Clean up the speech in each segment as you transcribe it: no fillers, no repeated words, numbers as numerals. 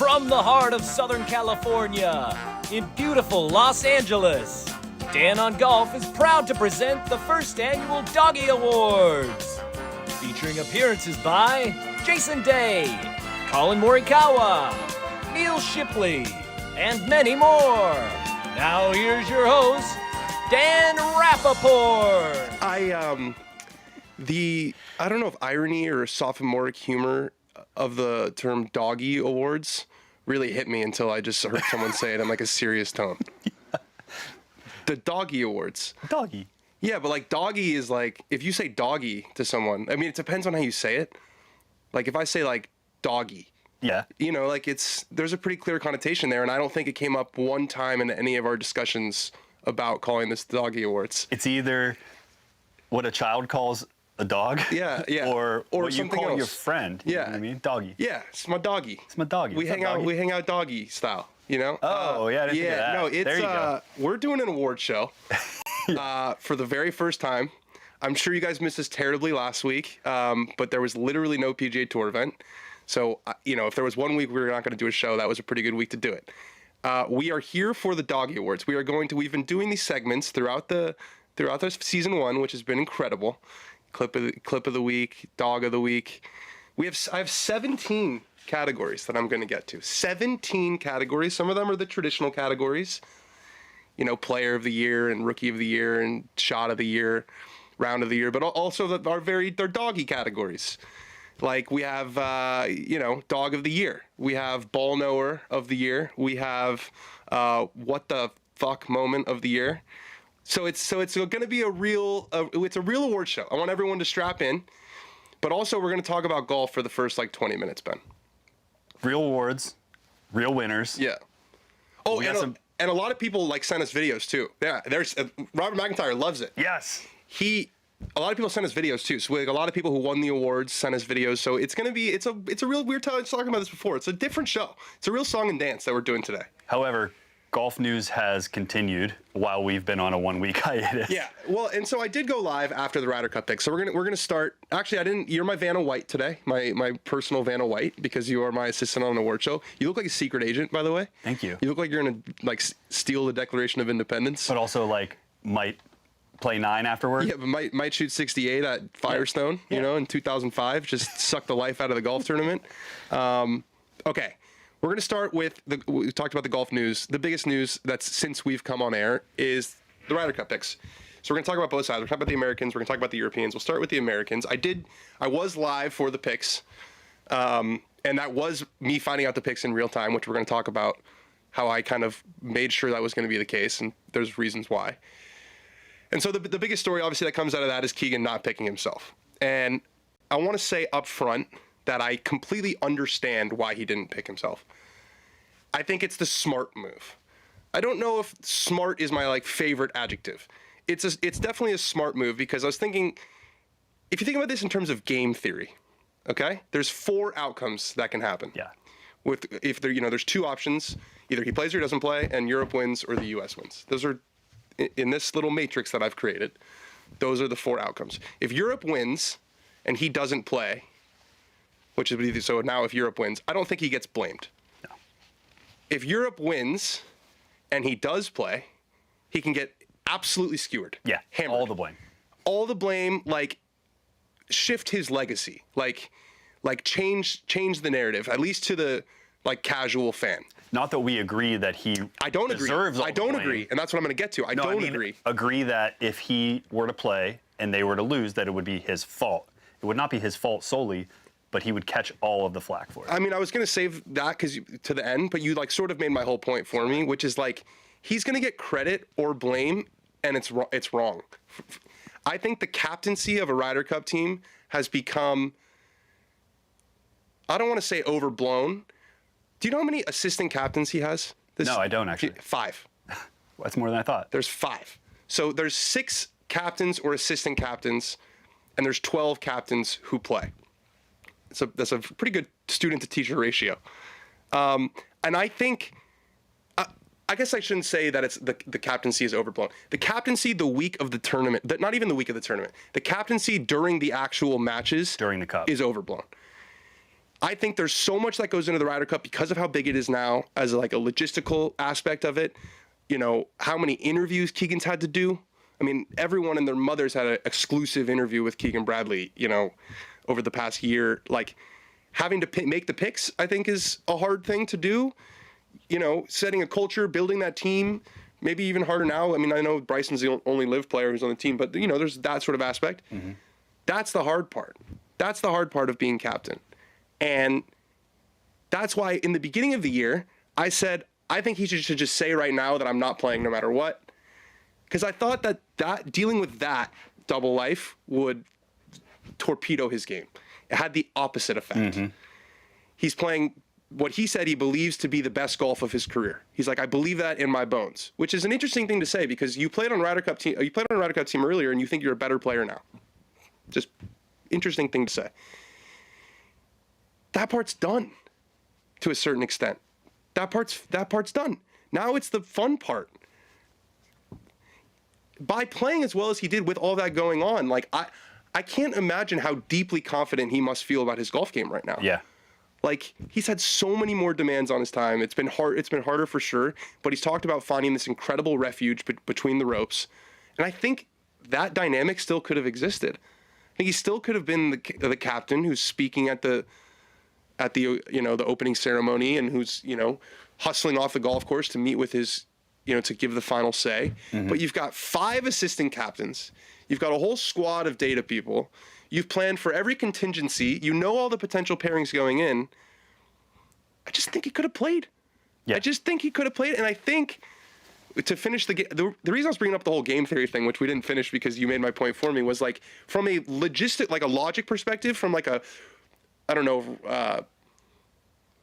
From the heart of Southern California, in beautiful Los Angeles, Dan on Golf is proud to present the first annual Doggie Awards, featuring appearances by Jason Day, Colin Morikawa, Neil Shipley, and many more. Now here's your host, Dan Rappaport. I don't know if irony or sophomoric humor of the term Doggie Awards really hit me until I just heard someone say it in like a serious tone. The Doggie Awards. Doggie. Yeah, but like doggy is like, if you say doggy to someone, I mean, it depends on how you say it. Like if I say like doggy, Yeah. you know, like there's a pretty clear connotation there. And I don't think it came up one time in any of our discussions about calling this Doggie Awards. It's either what a child calls a dog. Yeah, yeah. Or what you something call else. your friend. You know what I mean? Doggy. Yeah, it's my doggy. It's my doggy. We What's hang up, out. doggy? We hang out doggy style. You know? Oh, yeah. I didn't think of that. No, it's there you go. we're doing an award show for the very first time. I'm sure you guys missed us terribly last week, but there was literally no PGA Tour event. So you know, if there was one week we were not going to do a show, that was a pretty good week to do it. We are here for the Doggie Awards. We've been doing these segments throughout the season one, which has been incredible. Clip of the week, dog of the week. I have 17 categories that I'm going to get to. 17 categories. Some of them are the traditional categories. You know, player of the year and rookie of the year and shot of the year, round of the year, but also they're doggy categories. Like we have, dog of the year. We have ball knower of the year. We have what the fuck moment of the year. So it's going to be a real award show. I want everyone to strap in, but also we're going to talk about golf for the first like 20 minutes, Ben. Real awards, real winners. Yeah. Oh, and a lot of people like send us videos too. Yeah, there's Robert McIntyre loves it. Yes. A lot of people send us videos too. So like a lot of people who won the awards send us videos. So it's a real weird time. I was talking about this before. It's a different show. It's a real song and dance that we're doing today. However, golf news has continued while we've been on a 1 week hiatus. Yeah. Well, and so I did go live after the Ryder Cup pick. So we're gonna start. Actually, I didn't. You're my Vanna White today. My personal Vanna White, because you are my assistant on an award show. You look like a secret agent, by the way. Thank you. You look like you're gonna like steal the Declaration of Independence. But also like might play 9 afterward. Yeah, but might shoot 68 at Firestone. Yeah. You know, in 2005, just suck the life out of the golf tournament. Okay. We're going to start with, we talked about the golf news. The biggest news that's since we've come on air is the Ryder Cup picks. So we're going to talk about both sides. We're talking about the Americans. We're going to talk about the Europeans. We'll start with the Americans. I was live for the picks, and that was me finding out the picks in real time, which we're going to talk about how I kind of made sure that was going to be the case, and there's reasons why. And so the biggest story, obviously, that comes out of that is Keegan not picking himself. And I want to say up front that I completely understand why he didn't pick himself. I think it's the smart move. I don't know if smart is my like favorite adjective. It's definitely a smart move, because I was thinking, if you think about this in terms of game theory, okay? There's 4 outcomes that can happen. Yeah. There's 2 options. Either he plays or he doesn't play, and Europe wins or the US wins. Those are, in this little matrix that I've created, those are the 4 outcomes. If Europe wins and he doesn't play, which is so now if Europe wins, I don't think he gets blamed. No. If Europe wins and he does play, he can get absolutely skewered. Yeah. Hammered. All the blame, like shift his legacy, like change the narrative, at least to the like casual fan. Not that we agree that he deserves all I don't the blame. agree, and that's what I'm going to get to. I don't agree. Agree that if he were to play and they were to lose, that it would be his fault. It would not be his fault solely, but he would catch all of the flack for it. I mean, I was going to save that to the end, but you like sort of made my whole point for me, which is like he's going to get credit or blame, and it's wrong. I think the captaincy of a Ryder Cup team has become, I don't want to say overblown. Do you know how many assistant captains he has? No, I don't actually. 5. That's more than I thought. There's 5. So there's 6 captains or assistant captains, and there's 12 captains who play. So that's a pretty good student to teacher ratio. And I think, I guess I shouldn't say that it's the captaincy is overblown. The captaincy the week of the tournament, not even the week of the tournament, the captaincy during the actual matches During the Cup. is overblown. I think there's so much that goes into the Ryder Cup because of how big it is now, as like a logistical aspect of it. You know, how many interviews Keegan's had to do. I mean, everyone and their mothers had an exclusive interview with Keegan Bradley, you know, over the past year. Like, having to make the picks, I think, is a hard thing to do. You know, setting a culture, building that team, maybe even harder now. I mean, I know Bryson's the only live player who's on the team, but, you know, there's that sort of aspect. Mm-hmm. That's the hard part. That's the hard part of being captain. And that's why in the beginning of the year, I said, I think he should just say right now that I'm not playing no matter what. Because I thought that dealing with that double life would torpedo his game. It had the opposite effect. Mm-hmm. He's playing what he said he believes to be the best golf of his career. He's like, I believe that in my bones, which is an interesting thing to say because you played on a Ryder Cup team. You played on a Ryder Cup team earlier, and you think you're a better player now. Just interesting thing to say. That part's done to a certain extent. That part's done. Now it's the fun part. By playing as well as he did with all that going on, like I can't imagine how deeply confident he must feel about his golf game right now. Yeah. Like, he's had so many more demands on his time. It's been hard. It's been harder for sure. But he's talked about finding this incredible refuge between the ropes. And I think that dynamic still could have existed. I think he still could have been the captain who's speaking at the you know, the opening ceremony and who's, you know, hustling off the golf course to meet with his, you know, to give the final say. Mm-hmm. But you've got 5 assistant captains. You've got a whole squad of data people. You've planned for every contingency. You know all the potential pairings going in. I just think he could have played. Yeah. I just think he could have played. And I think to finish the game, the reason I was bringing up the whole game theory thing, which we didn't finish because you made my point for me, was like from a logic perspective, from like a, I don't know,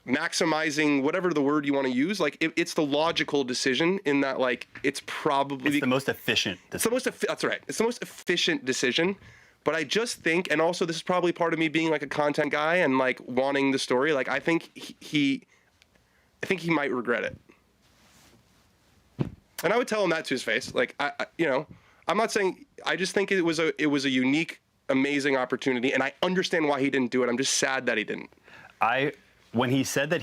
maximizing whatever the word you want to use. Like it's the logical decision in that, like, it's probably it's the most efficient decision. That's right. It's the most efficient decision. But I just think, and also this is probably part of me being like a content guy and like wanting the story. Like I think he might regret it. And I would tell him that to his face. Like I you know, I'm not saying, I just think it was a unique, amazing opportunity, and I understand why he didn't do it. I'm just sad that he didn't. When he said that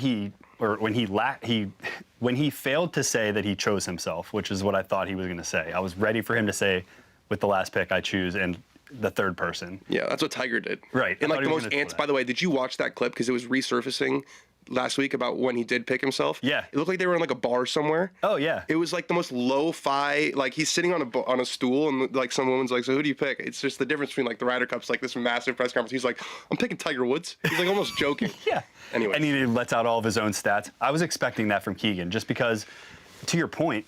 when he failed to say that he chose himself, which is what I thought he was going to say. I was ready for him to say, with the last pick, I choose, and the third person. Yeah, that's what Tiger did. Right. And like the most by the way, did you watch that clip? Because it was resurfacing last week about when he did pick himself. Yeah. It looked like they were in like a bar somewhere. Oh yeah. It was like the most lo-fi, like he's sitting on a stool and like some woman's like, so who do you pick? It's just the difference between like the Ryder Cup's like this massive press conference. He's like, I'm picking Tiger Woods. He's like almost joking. Yeah. Anyway. And he lets out all of his own stats. I was expecting that from Keegan just because, to your point,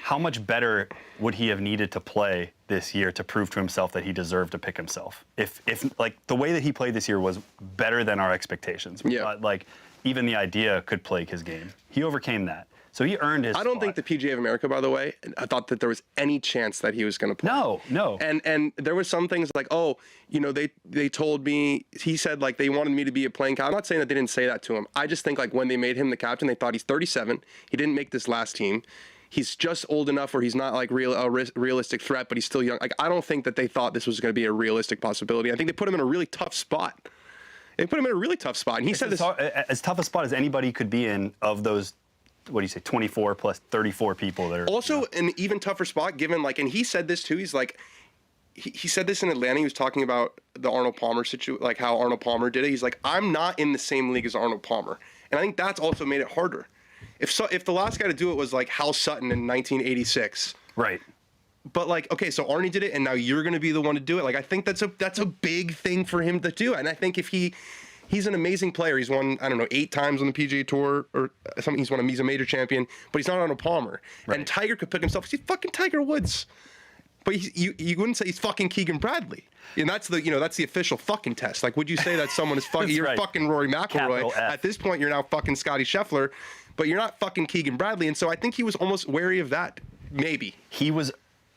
how much better would he have needed to play this year to prove to himself that he deserved to pick himself? If like the way that he played this year was better than our expectations. We thought, like, even the idea could plague his game. He overcame that. So he earned his I don't spot. think the PGA of America, by the way, I thought that there was any chance that he was going to play. No. And there was some things like, oh, you know, they told me, he said like they wanted me to be a playing captain. I'm not saying that they didn't say that to him. I just think like when they made him the captain, they thought he's 37. He didn't make this last team. He's just old enough where he's not like a realistic threat, but he's still young. Like I don't think that they thought this was going to be a realistic possibility. I think they put him in a really tough spot. They put him in a really tough spot. And he said this as tough a spot as anybody could be in of those, what do you say, 24 plus 34 people that are also, you know. an even tougher spot given like, and he said this too. He's like, he said this in Atlanta. He was talking about the Arnold Palmer situation, like how Arnold Palmer did it. He's like, I'm not in the same league as Arnold Palmer, and I think that's also made it harder. If the last guy to do it was like Hal Sutton in 1986, right? But like, okay, so Arnie did it, and now you're going to be the one to do it. Like, I think that's a big thing for him to do, and I think if he's an amazing player. He's won, I don't know, 8 times on the PGA Tour or something. He's a major champion, but he's not Arnold Palmer. Right. And Tiger could pick himself. He's fucking Tiger Woods, but you wouldn't say he's fucking Keegan Bradley. And that's the official fucking test. Like, would you say that someone is fucking? You're right. Fucking Rory McIlroy. At this point, you're now fucking Scottie Scheffler, but you're not fucking Keegan Bradley. And so I think he was almost wary of that. Maybe he was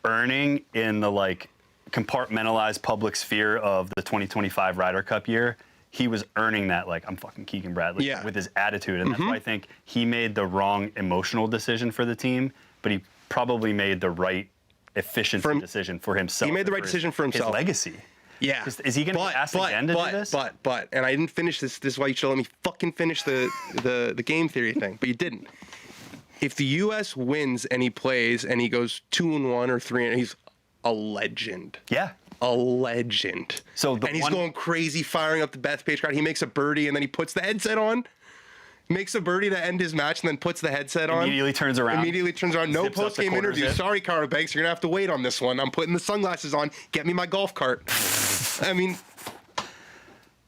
earning in the like compartmentalized public sphere of the 2025 Ryder Cup year. He was earning that, like, I'm fucking Keegan Bradley with his attitude. And that's why I think he made the wrong emotional decision for the team, but he probably made the right efficient decision for himself. He made the right decision for himself. His legacy. Yeah. Is he going to be asked again to do this? But, and I didn't finish this. This is why you should let me fucking finish the game theory thing. But you didn't. If the U.S. wins and he plays and he goes 2-1 or 3, he's a legend. Yeah. A legend. So he's going crazy, firing up the Bethpage crowd. He makes a birdie and then he puts the headset on. Makes a birdie to end his match and then puts the headset on. Immediately turns around. No post-game interview. Sorry, Cara Banks, you're going to have to wait on this one. I'm putting the sunglasses on. Get me my golf cart. I mean,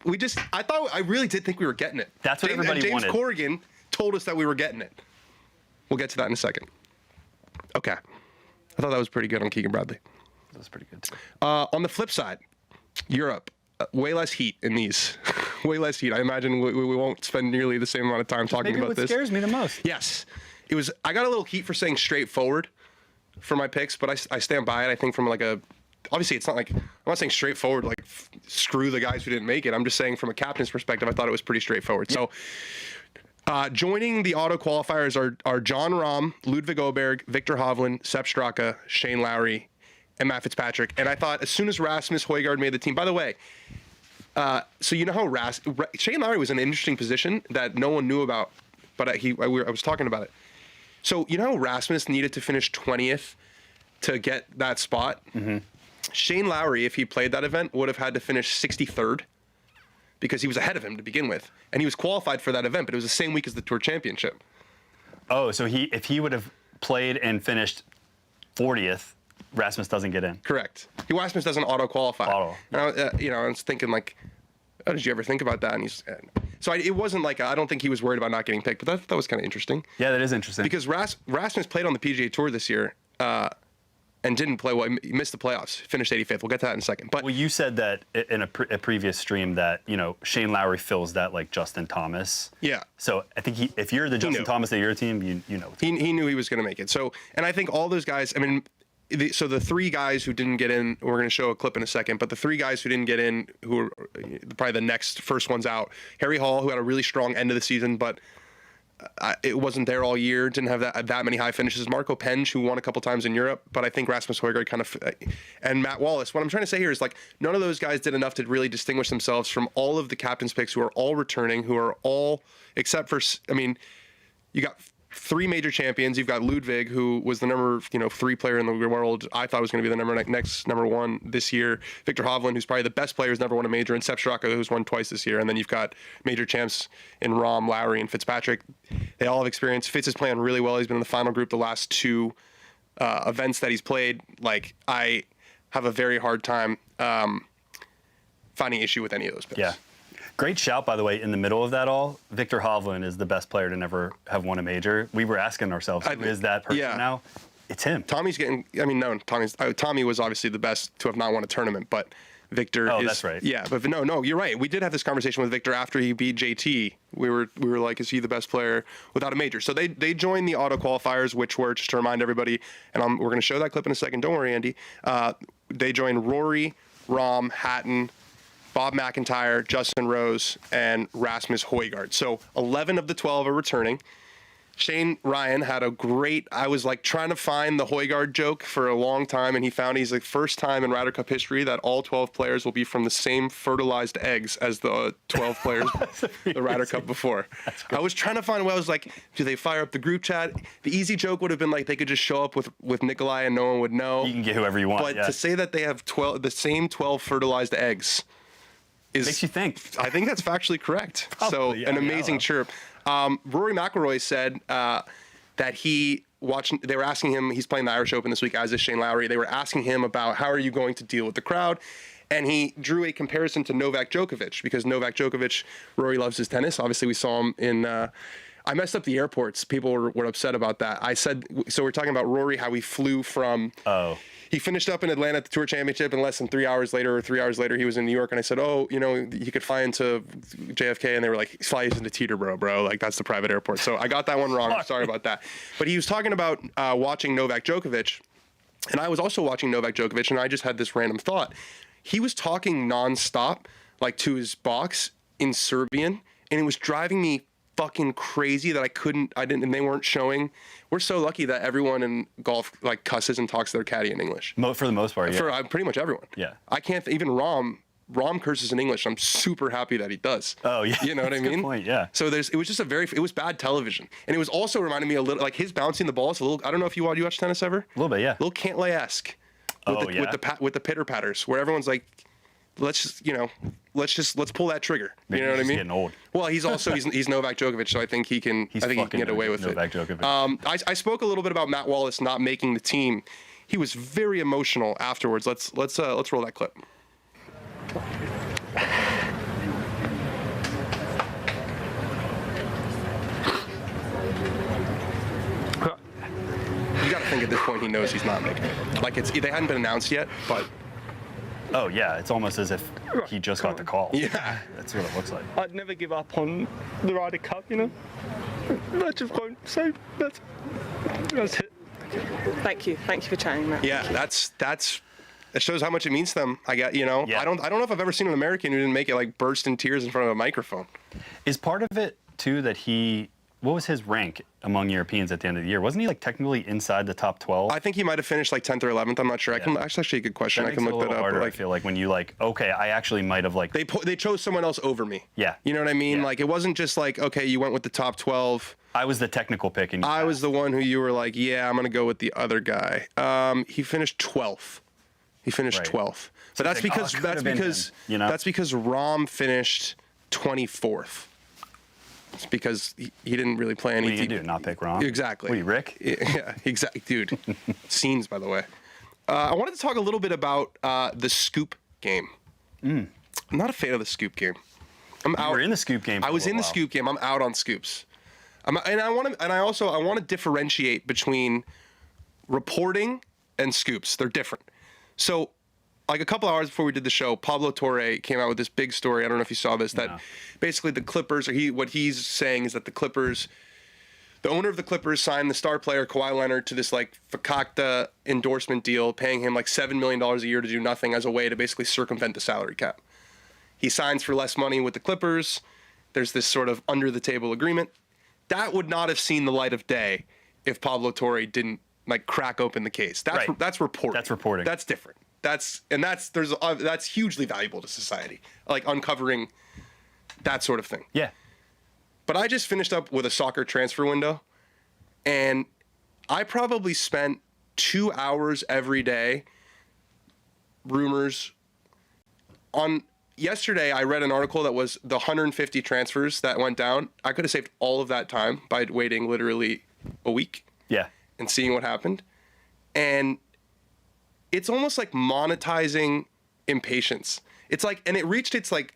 I really did think we were getting it. That's what everybody wanted. James Corrigan told us that we were getting it. We'll get to that in a second. Okay. I thought that was pretty good on Keegan Bradley. That was pretty good, too. On the flip side, Europe. Way less heat in these. Way less heat. I imagine we won't spend nearly the same amount of time talking about this. What scares me the most. Yes. I got a little heat for saying straightforward for my picks, but I stand by it. I think from obviously it's not like, I'm not saying straightforward, like screw the guys who didn't make it. I'm just saying from a captain's perspective, I thought it was pretty straightforward. Yeah. So joining the auto qualifiers are John Rahm, Ludwig Oberg, Victor Hovland, Sepp Straka, Shane Lowry, and Matt Fitzpatrick. And I thought as soon as Rasmus Højgaard made the team, by the way, so you know how Shane Lowry was in an interesting position that no one knew about, but I was talking about it. So you know how Rasmus needed to finish 20th to get that spot? Mm-hmm. Shane Lowry, if he played that event, would have had to finish 63rd because he was ahead of him to begin with. And he was qualified for that event, but it was the same week as the Tour Championship. Oh, so if he would have played and finished 40th, Rasmus doesn't get in. Correct. Rasmus doesn't auto-qualify. I was thinking, like, oh, did you ever think about that? And so it wasn't like, I don't think he was worried about not getting picked, but that was kind of interesting. Yeah, that is interesting. Because Rasmus played on the PGA Tour this year and didn't play well. He missed the playoffs, finished 85th. We'll get to that in a second. But you said that in a previous stream that, Shane Lowry fills that like Justin Thomas. Yeah. So I think if you're the Justin Thomas of your team, you know. He knew he was going to make it. So, and I think all those guys, I mean, so the three guys who didn't get in, we're going to show a clip in a second, but the three guys who didn't get in, who are probably the next first ones out, Harry Hall, who had a really strong end of the season, but it wasn't there all year, didn't have that many high finishes. Marco Penge, who won a couple times in Europe, but I think Rasmus Højgaard kind of, and Matt Wallace. What I'm trying to say here is, like, none of those guys did enough to really distinguish themselves from all of the captain's picks who are all returning, who are all, except for, I mean, you got three major champions. You've got Ludwig, who was the number 3 player in the world. I thought was going to be the next number 1 this year. Victor Hovland, who's probably the best player, who's never won a major, and Sepp Straka, who's won twice this year. And then you've got major champs in Rahm, Lowry, and Fitzpatrick. They all have experience. Fitz is playing really well. He's been in the final group the last 2 events that he's played. Like, I have a very hard time finding issue with any of those picks. Yeah. Great shout, by the way, in the middle of that all. Victor Hovland is the best player to never have won a major. We were asking ourselves, who is that person now? It's him. Tommy was obviously the best to have not won a tournament, but Victor is. Oh, that's right. Yeah, but no, you're right. We did have this conversation with Victor after he beat JT. We were like, is he the best player without a major? So they joined the auto qualifiers, which were, just to remind everybody, and we're going to show that clip in a second. Don't worry, Andy. They joined Rory, Rahm, Hatton, Bob McIntyre, Justin Rose, and Rasmus Højgaard. So 11 of the 12 are returning. Shane Ryan had a great, I was like trying to find the Højgaard joke for a long time, and he found he's the first time in Ryder Cup history that all 12 players will be from the same fertilized eggs as the 12 players the Ryder Cup before. I was trying to find I was like, do they fire up the group chat? The easy joke would have been like they could just show up with Nikolai and no one would know. You can get whoever you want. But to say that they have the same 12 fertilized eggs makes you think. I think that's factually correct. Probably, an amazing chirp. Rory McIlroy said that they were asking him, he's playing the Irish Open this week, as is Shane Lowry. They were asking him about how are you going to deal with the crowd? And he drew a comparison to Novak Djokovic, because Novak Djokovic, Rory loves his tennis. Obviously, we saw him in... I messed up the airports. People were upset about that. I said, so we're talking about Rory, how he flew from... Oh. He finished up in Atlanta at the Tour Championship, and less than 3 hours later, he was in New York. And I said, he could fly into JFK. And they were like, fly into Teterboro, bro. Like, that's the private airport. So I got that one wrong. I'm sorry about that. But he was talking about watching Novak Djokovic. And I was also watching Novak Djokovic, and I just had this random thought. He was talking nonstop, like to his box in Serbian, and it was driving me fucking crazy that and they weren't showing. We're so lucky that everyone in golf like cusses and talks to their caddy in English. For the most part, yeah. For pretty much everyone. Yeah. I can't, even Rom curses in English. I'm super happy that he does. Oh, yeah. You know what I mean? Good point, yeah. So it was just it was bad television. And it was also reminding me a little, like his bouncing the ball is a little, I don't know if you watch tennis ever? A little bit, yeah. A little Cantlay-esque. With the pitter-patters, where everyone's like, let's pull that trigger. Maybe you know what I mean? Getting old. Well, he's also, he's Novak Djokovic, so I think he can get away with Novak it. Djokovic. I spoke a little bit about Matt Wallace not making the team. He was very emotional afterwards. Let's roll that clip. You got to think at this point he knows he's not making it. Like they hadn't been announced yet, but. Oh yeah, it's almost as if he just got the call. Yeah, that's what it looks like. I'd never give up on the Ryder Cup, you know. I just won't. So that's it. Thank you for chatting, Matt. Yeah, it shows how much it means to them. Yeah. I don't know if I've ever seen an American who didn't make it like burst in tears in front of a microphone. Is part of it too that what was his rank among Europeans at the end of the year? Wasn't he like technically inside the top 12? I think he might have finished like 10th or 11th. I'm not sure. That's actually a good question. I can look that up. Harder, I feel like when you okay, I actually might have like they chose someone else over me. Yeah. You know what I mean? Yeah. Like it wasn't just like, okay, you went with the top 12. I was the technical pick, and I was the one who you were like, yeah, I'm gonna go with the other guy. He finished 12th. He finished 12th. So that's because Rom finished 24th. It's because he didn't really play any. What do you do? Not pick Rom? Exactly. What are you, Rick? Yeah, exactly, dude. Scenes, by the way. I wanted to talk a little bit about the scoop game. I'm not a fan of the scoop game. You were in the scoop game. I was in the scoop game. I'm out on scoops. I want to differentiate between reporting and scoops. They're different. So, like a couple hours before we did the show, Pablo Torre came out with this big story. I don't know if you saw this. That basically the Clippers, what he's saying is that the owner of the Clippers signed the star player Kawhi Leonard to this like fakakta endorsement deal, paying him like $7 million a year to do nothing as a way to basically circumvent the salary cap. He signs for less money with the Clippers. There's this sort of under the table agreement. That would not have seen the light of day if Pablo Torre didn't like crack open the case. That's reporting. That's reporting. That's different. That's hugely valuable to society, like uncovering that sort of thing. Yeah. But I just finished up with a soccer transfer window, and I probably spent 2 hours every day. Rumors. On yesterday, I read an article that was the 150 transfers that went down. I could have saved all of that time by waiting literally a week. Yeah. And seeing what happened. And it's almost like monetizing impatience. It's like, and it reached its like,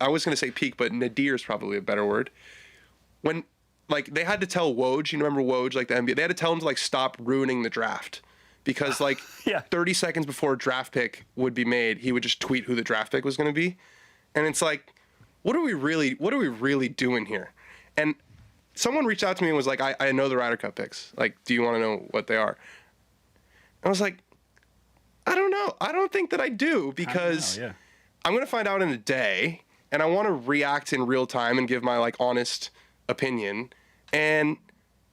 I was going to say peak, but nadir is probably a better word. When like they had to tell Woj, you remember Woj, like the NBA, they had to tell him to like stop ruining the draft because like 30 seconds before a draft pick would be made, he would just tweet who the draft pick was going to be. And it's like, what are we really doing here? And someone reached out to me and was like, I know the Ryder Cup picks. Like, do you want to know what they are? I was like, I don't know. I don't think that I do because I'm going to find out in a day and I want to react in real time and give my like honest opinion. And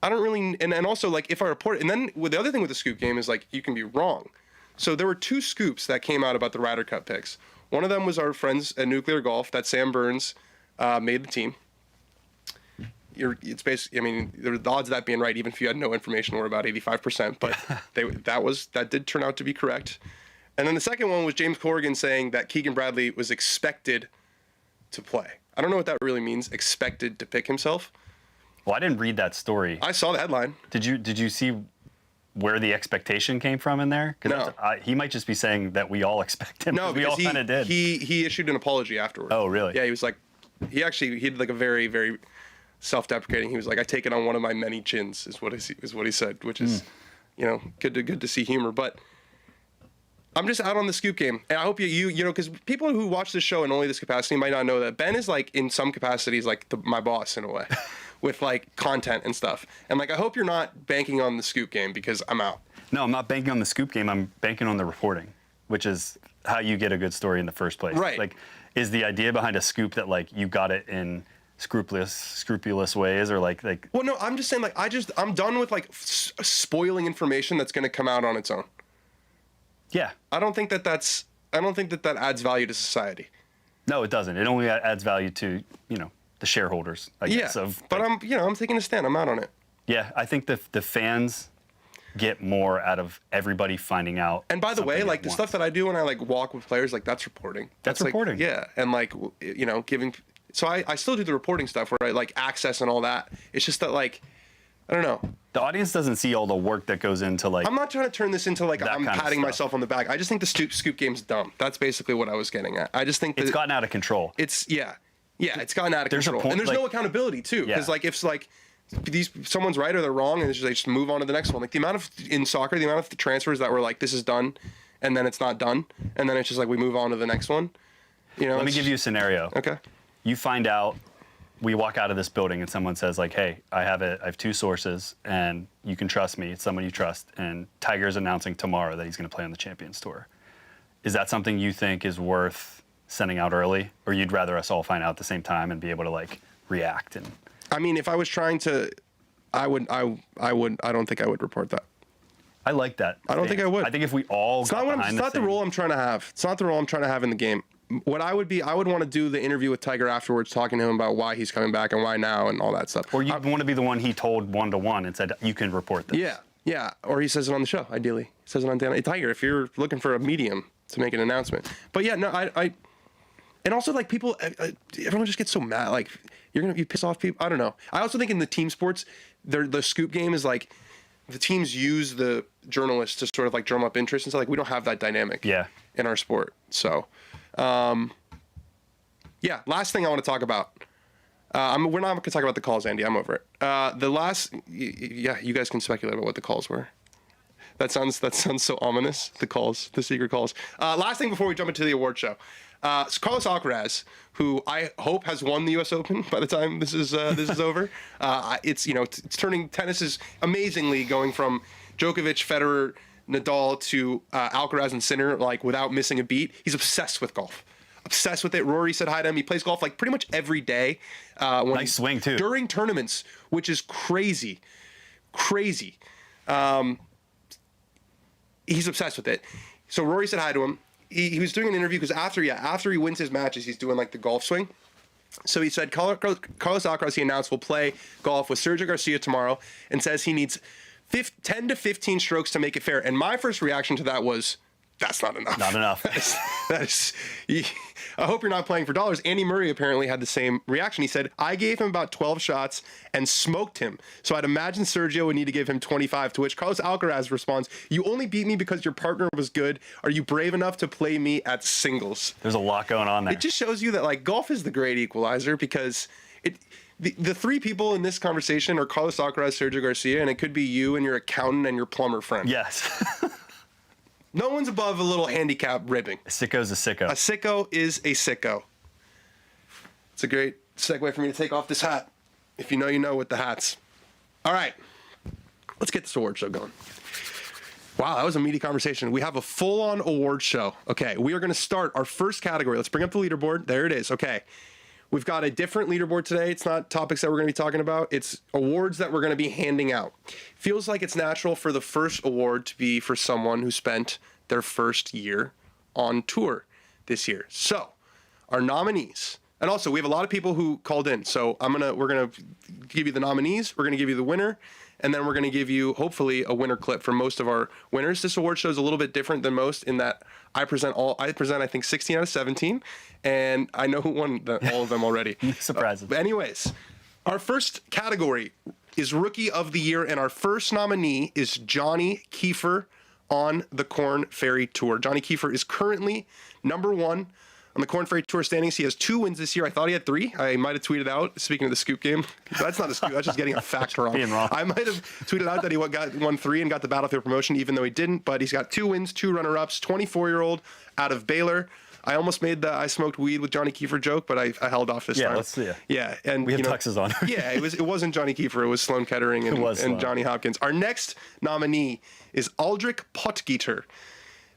I don't really, and also like if I report it, and then with the other thing with the scoop game is like you can be wrong. So there were 2 scoops that came out about the Ryder Cup picks. One of them was our friends at Nuclear Golf that Sam Burns made the team. It's basically, I mean, the odds of that being right, even if you had no information, were about 85%. But that did turn out to be correct. And then the second one was James Corrigan saying that Keegan Bradley was expected to play. I don't know what that really means. Expected to pick himself. Well, I didn't read that story. I saw the headline. Did you see where the expectation came from in there? No. He might just be saying that we all expect him. No, we all kind of did. He issued an apology afterwards. Oh, really? Yeah, he was like, he did like a very, very self-deprecating. He was like, I take it on one of my many chins, is what he said, which is, good to see humor. But I'm just out on the scoop game, and I hope you know, because people who watch this show in only this capacity might not know that Ben is like in some capacities like my boss in a way, with like content and stuff. And like I hope you're not banking on the scoop game because I'm out. No, I'm not banking on the scoop game. I'm banking on the reporting, which is how you get a good story in the first place. Right. Like, is the idea behind a scoop that like you got it in scrupulous ways, or like. Well, no, I'm just saying, like, I'm done with like spoiling information that's going to come out on its own. Yeah. I don't think that adds value to society. No, it doesn't. It only adds value to, the shareholders, I guess. Yeah, but I'm taking a stand. I'm out on it. Yeah, I think the fans get more out of everybody finding out. And by the way, like the stuff that I do when I like walk with players, like that's reporting. That's reporting. Like, yeah, and like giving. So I still do the reporting stuff where I like access and all that. It's just that like, I don't know. The audience doesn't see all the work that goes into like. I'm not trying to turn this into like I'm patting myself on the back. I just think the scoop game's dumb. That's basically what I was getting at. I just think that it's gotten out of control. It's it's gotten out of control. And there's no accountability too, because like if like someone's right or they're wrong, and they just move on to the next one. Like the amount of in soccer, the amount of transfers that were like this is done, and then it's not done, and then it's just like we move on to the next one. Let me give you a scenario. Okay. You find out. We walk out of this building and someone says like, "Hey, I have 2 sources and you can trust me. It's someone you trust." And Tiger's announcing tomorrow that he's going to play on the Champions Tour. Is that something you think is worth sending out early, or you'd rather us all find out at the same time and be able to like react? And I mean, if I was trying to, I don't think I would report that. I like that. I don't think I would. I think if we all it's not the role I'm trying to have. It's not the role I'm trying to have in the game. What I would want to do the interview with Tiger afterwards, talking to him about why he's coming back and why now and all that stuff. Or you'd want to be the one he told 1-to-1 and said, you can report this. Yeah. Or he says it on the show, ideally. He says it on Dan. Hey, Tiger, if you're looking for a medium to make an announcement. But yeah, no, I and also like people, everyone just gets so mad. Like you piss off people. I don't know. I also think in the team sports, the scoop game is like the teams use the journalists to sort of like drum up interest and stuff. Like we don't have that dynamic in our sport. So. Last thing I want to talk about. We're not going to talk about the calls, Andy. I'm over it. You guys can speculate about what the calls were. That sounds so ominous. The calls, the secret calls. Last thing before we jump into the award show. Carlos Alcaraz, who I hope has won the U.S. Open by the time this is over. It's turning tennis is amazingly going from Djokovic, Federer, Nadal to Alcaraz and Sinner, like without missing a beat. He's obsessed with golf. Obsessed with it. Rory said hi to him. He plays golf like pretty much every day. Nice swing too. During tournaments, which is crazy. He's obsessed with it. So Rory said hi to him. He was doing an interview because after he wins his matches, he's doing like the golf swing. So he said Carlos Alcaraz, he announced, will play golf with Sergio Garcia tomorrow, and says he needs 10 to 15 strokes to make it fair. And my first reaction to that was, that's not enough. Not enough. that is, I hope you're not playing for dollars. Andy Murray apparently had the same reaction. He said, I gave him about 12 shots and smoked him. So I'd imagine Sergio would need to give him 25, to which Carlos Alcaraz responds, you only beat me because your partner was good. Are you brave enough to play me at singles? There's a lot going on there. It just shows you that like golf is the great equalizer, because the 3 people in this conversation are Carlos Alcaraz, Sergio Garcia, and it could be you and your accountant and your plumber friend. Yes. No one's above a little handicap ribbing. A sicko's a sicko. A sicko is a sicko. It's a great segue for me to take off this hat. If you know, you know with the hats. All right. Let's get this award show going. Wow, that was a meaty conversation. We have a full-on award show. Okay, we are going to start our first category. Let's bring up the leaderboard. There it is. Okay. We've got a different leaderboard today. It's not topics that we're going to be talking about. It's awards that we're going to be handing out. Feels like it's natural for the first award to be for someone who spent their first year on tour this year. So, our nominees. And also, we have a lot of people who called in. So, we're going to give you the nominees, we're going to give you the winner, and then we're going to give you, hopefully, a winner clip for most of our winners. This award show is a little bit different than most in that I present, I think, 16 out of 17, and I know who won all of them already. Surprises. But anyways, our first category is Rookie of the Year, and our first nominee is Johnny Kiefer on the Korn Ferry Tour. Johnny Kiefer is currently number 1 on the Korn Ferry Tour standings. He has 2 wins this year. I thought he had 3. I might have tweeted out, speaking of the scoop game. That's not a scoop. That's just getting a fact wrong. I might have tweeted out that he won 3 and got the Battlefield promotion, even though he didn't. But he's got 2 wins, 2 runner-ups, 24-year-old out of Baylor. I almost made the I smoked weed with Johnny Kiefer joke, but I held off this time. Yeah, let's see. Yeah, and we have tuxes on. Yeah, it wasn't Johnny Kiefer. It was Sloan Kettering and Johnny Hopkins. Our next nominee is Aldrich Potgieter.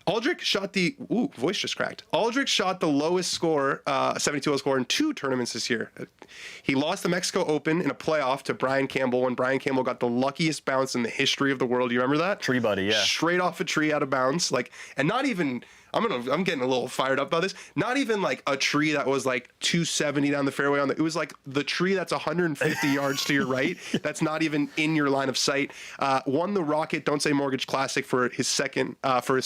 Aldrich shot the voice just cracked. Aldrich shot the lowest score, 72-hole score in 2 tournaments this year. He lost the Mexico Open in a playoff to Brian Campbell when Brian Campbell got the luckiest bounce in the history of the world. You remember that? Tree buddy, yeah. Straight off a tree out of bounds, like, and not even. I'm getting a little fired up about this. Not even like a tree that was like 270 down the fairway it was like the tree that's 150 yards to your right. That's not even in your line of sight. Won the Rocket Don't Say Mortgage Classic for his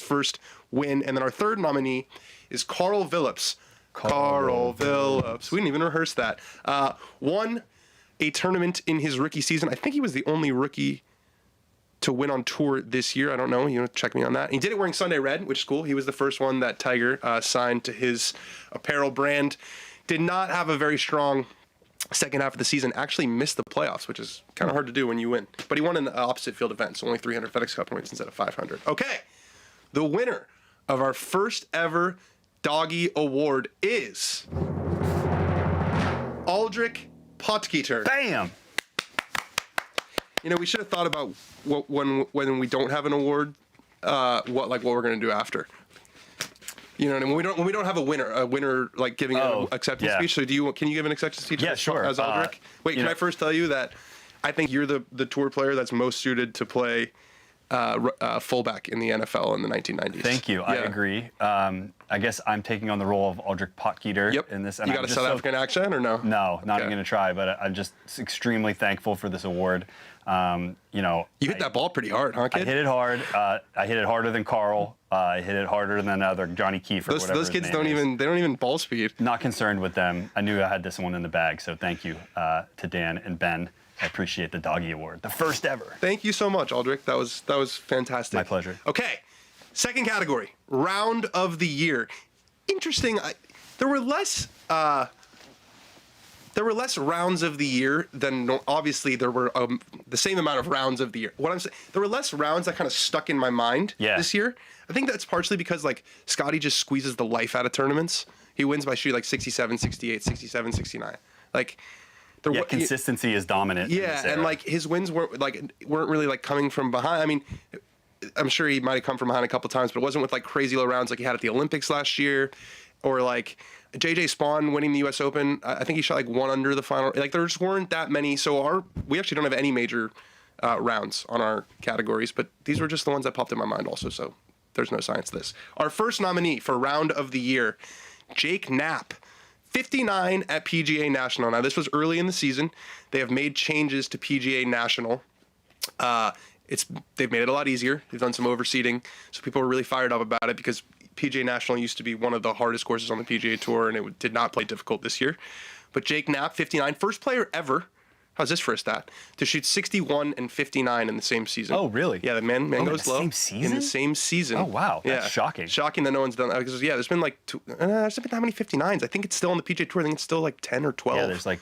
first win. And then our third nominee is Carl Phillips. Carl Phillips. We didn't even rehearse that. Won a tournament in his rookie season. I think he was the only rookie to win on tour this year. I don't know. You know, check me on that. He did it wearing Sunday red, which is cool. He was the first one that Tiger signed to his apparel brand. Did not have a very strong second half of the season. Actually missed the playoffs, which is kind of hard to do when you win. But he won in the opposite field event, so only 300 FedEx Cup points instead of 500. Okay, the winner of our first ever Doggie Award is Aldrich Potgieter. Bam! You know, we should have thought about when we don't have an award, what we're gonna do after. You know, and when we don't have a winner like giving an acceptance speech. So can you give an acceptance speech? Yeah, sure. As Aldrich. Wait, can I first tell you that I think you're the tour player that's most suited to play fullback in the NFL in the 1990s. Thank you. Yeah. I agree. I guess I'm taking on the role of Aldrich Potgieter in this. And you got a South African accent or no? No, not even going to try. But I'm just extremely thankful for this award. You know, you hit that ball pretty hard, huh, kid? I hit it hard. I hit it harder than Carl. I hit it harder than Johnny Keefe or whatever. Those kids don't even ball speed. Not concerned with them. I knew I had this one in the bag. So thank you to Dan and Ben. I appreciate the Doggie Award, the first ever. Thank you so much, Aldrich. That was fantastic. My pleasure. Okay, second category, round of the year. Interesting. There were less rounds of the year than obviously there were the same amount of rounds of the year. What I'm saying, there were less rounds that kind of stuck in my mind this year. I think that's partially because like Scottie just squeezes the life out of tournaments. He wins by shooting like 67, 68, 67, 69. Like. Consistency is dominant. Yeah, and like his wins weren't really like coming from behind. I mean, I'm sure he might have come from behind a couple times, but it wasn't with like crazy low rounds like he had at the Olympics last year, or like JJ Spawn winning the U.S. Open. I think he shot like 1 under the final. Like there just weren't that many. So we actually don't have any major rounds on our categories, but these were just the ones that popped in my mind also. So there's no science to this. Our first nominee for round of the year, Jake Knapp. 59 at PGA National. Now, this was early in the season. They have made changes to PGA National. They've made it a lot easier. They've done some overseeding, so people are really fired up about it because PGA National used to be one of the hardest courses on the PGA Tour, and it did not play difficult this year. But Jake Knapp, 59, first player ever. How's this for a stat? To shoot 61 and 59 in the same season. Oh, really? Yeah, the man goes low. In the same season? In the same season. Oh, wow. That's shocking. Shocking that no one's done that. Because, there's been like there's been how many 59s? I think it's still on the PGA Tour. I think it's still like 10 or 12. Yeah, there's like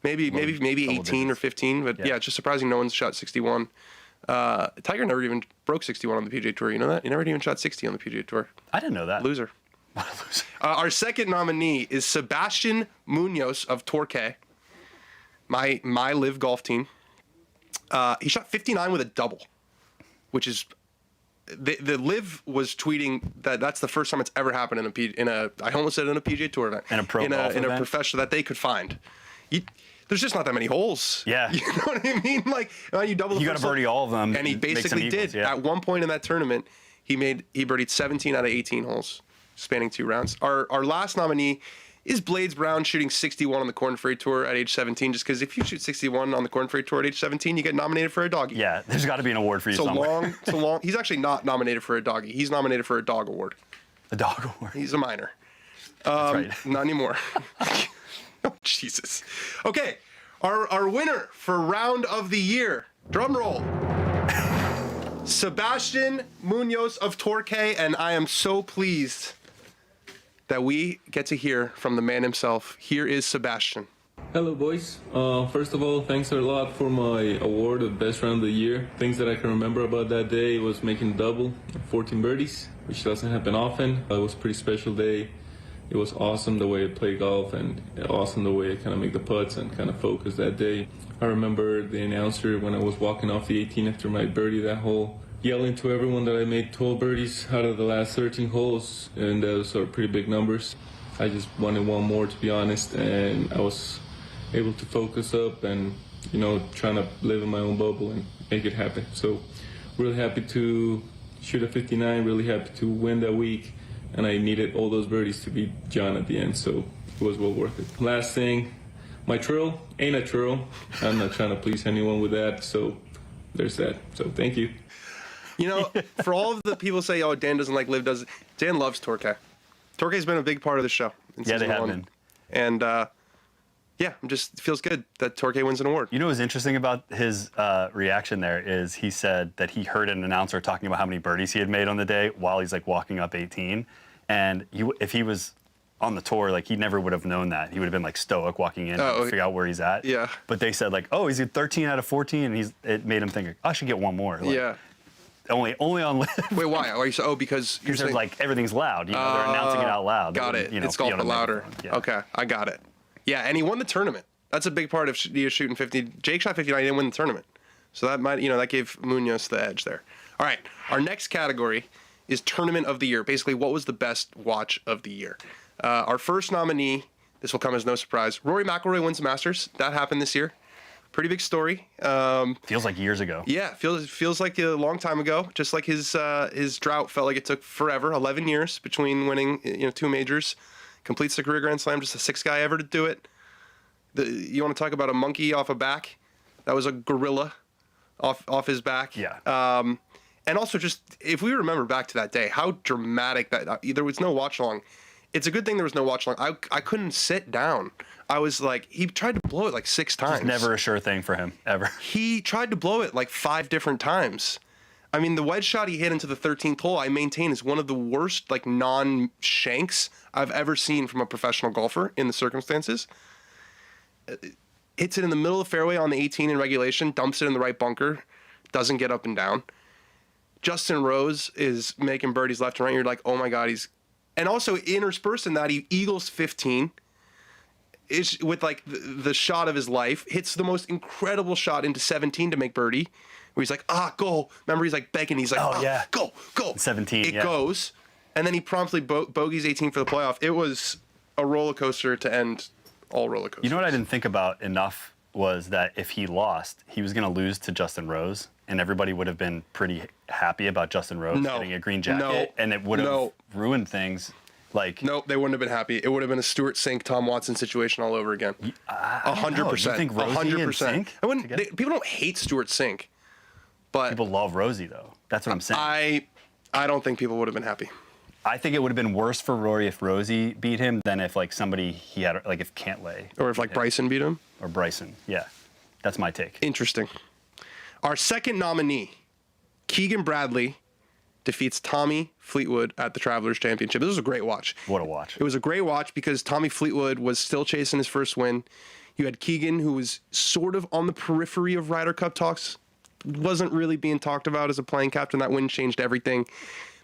maybe 18 or 15. But yeah, it's just surprising no one's shot 61. Tiger never even broke 61 on the PGA Tour. You know that? He never even shot 60 on the PGA Tour. I didn't know that. Loser. Our second nominee is Sebastian Munoz of Torquay. My live golf team. He shot 59 with a double, which is the live was tweeting that's the first time it's ever happened in a I almost said in a PGA Tour event, in a pro golf event? A professional that they could find. There's just not that many holes. Yeah, you know what I mean. Like you double. You got to birdie all of them, and he basically did. Yeah. At one point in that tournament, he birdied 17 out of 18 holes, spanning 2 rounds. Our last nominee is Blades Brown, shooting 61 on the Korn Ferry Tour at age 17. Just because if you shoot 61 on the Korn Ferry Tour at age 17, you get nominated for a doggie. Yeah, there's got to be an award for you somewhere. So long. He's actually not nominated for a doggie. He's nominated for a dog award. A dog award. He's a minor. That's right. Not anymore. Oh, Jesus. Okay, our winner for round of the year. Drum roll. Sebastian Munoz of Torquay, and I am so pleased that we get to hear from the man himself. Here is Sebastian. Hello, boys. First of all, thanks a lot for my award of best round of the year. Things that I can remember about that day was making double, 14 birdies, which doesn't happen often. It was a pretty special day. It was awesome the way I played golf and awesome the way I kind of make the putts and kind of focus that day. I remember the announcer when I was walking off the 18 after my birdie that hole. yelling to everyone that I made 12 birdies out of the last 13 holes, and those are pretty big numbers. I just wanted one more, to be honest, and I was able to focus up and, you know, trying to live in my own bubble and make it happen. So really happy to shoot a 59, really happy to win that week, and I needed all those birdies to beat John at the end, so it was well worth it. Last thing, my trill ain't a trill. I'm not trying to please anyone with that, so there's that. So thank you. You know, for all of the people say, oh, Dan doesn't like Liv, Dan loves Torque. Torque's been a big part of the show. Yeah, they have been. And yeah, it just feels good that Torque wins an award. You know what's interesting about his reaction there is he said that he heard an announcer talking about how many birdies he had made on the day while he's like walking up 18. And if he was on the tour, like he never would have known that. He would have been like stoic walking in to figure out where he's at. Yeah. But they said like, oh, he's at 13 out of 14, and it made him think, I should get one more. Like, yeah. Only on Liv. Wait, why? Are you so? Oh, because you're saying like everything's loud. You know, they're announcing it out loud. Got it. You know, it's golf but louder. Yeah. Okay, I got it. Yeah, and he won the tournament. That's a big part of shooting 50. Jake shot 59. He didn't win the tournament, so that might, that gave Munoz the edge there. All right, our next category is tournament of the year. Basically, what was the best watch of the year? Our first nominee. This will come as no surprise. Rory McIlroy wins the Masters. That happened this year. Pretty big story. Feels like years ago. Yeah, feels like a long time ago. Just like his drought felt like it took forever. 11 years between winning 2 majors. Completes the career Grand Slam. Just the 6th guy ever to do it. You want to talk about a monkey off a back? That was a gorilla off his back. Yeah. And also just if we remember back to that day, how dramatic that there was no watch along. It's a good thing there was no watch along. I couldn't sit down. I was like, he tried to blow it like 6 times. It's never a sure thing for him, ever. He tried to blow it like 5 different times. I mean, the wedge shot he hit into the 13th hole, I maintain, is one of the worst like non-shanks I've ever seen from a professional golfer in the circumstances. Hits it in the middle of the fairway on the 18 in regulation, dumps it in the right bunker, doesn't get up and down. Justin Rose is making birdies left and right. You're like, oh my God, he's... And also interspersed in that, he eagles 15, is with like the shot of his life, hits the most incredible shot into 17 to make birdie, where he's like, go. Remember, he's like begging. He's like, yeah, go. 17, It goes. And then he promptly bogeys 18 for the playoff. It was a roller coaster to end all roller coasters. You know what I didn't think about enough was that if he lost, he was going to lose to Justin Rose, and everybody would have been pretty happy about Justin Rose getting a green jacket, and it would have ruined things. Like, nope, they wouldn't have been happy. It would have been a Stuart Sink, Tom Watson situation all over again. 100%. You think Rosie 100%. And Sink? People don't hate Stuart Sink, but people love Rosie though. That's what I'm saying. I don't think people would have been happy. I think it would have been worse for Rory if Rosie beat him than if like somebody he had, like if Cantlay. Or if like Bryson beat him. Or Bryson, yeah. That's my take. Interesting. Our second nominee, Keegan Bradley, defeats Tommy Fleetwood at the Travelers Championship. This was a great watch. What a watch. It was a great watch because Tommy Fleetwood was still chasing his first win. You had Keegan, who was sort of on the periphery of Ryder Cup talks, wasn't really being talked about as a playing captain. That win changed everything.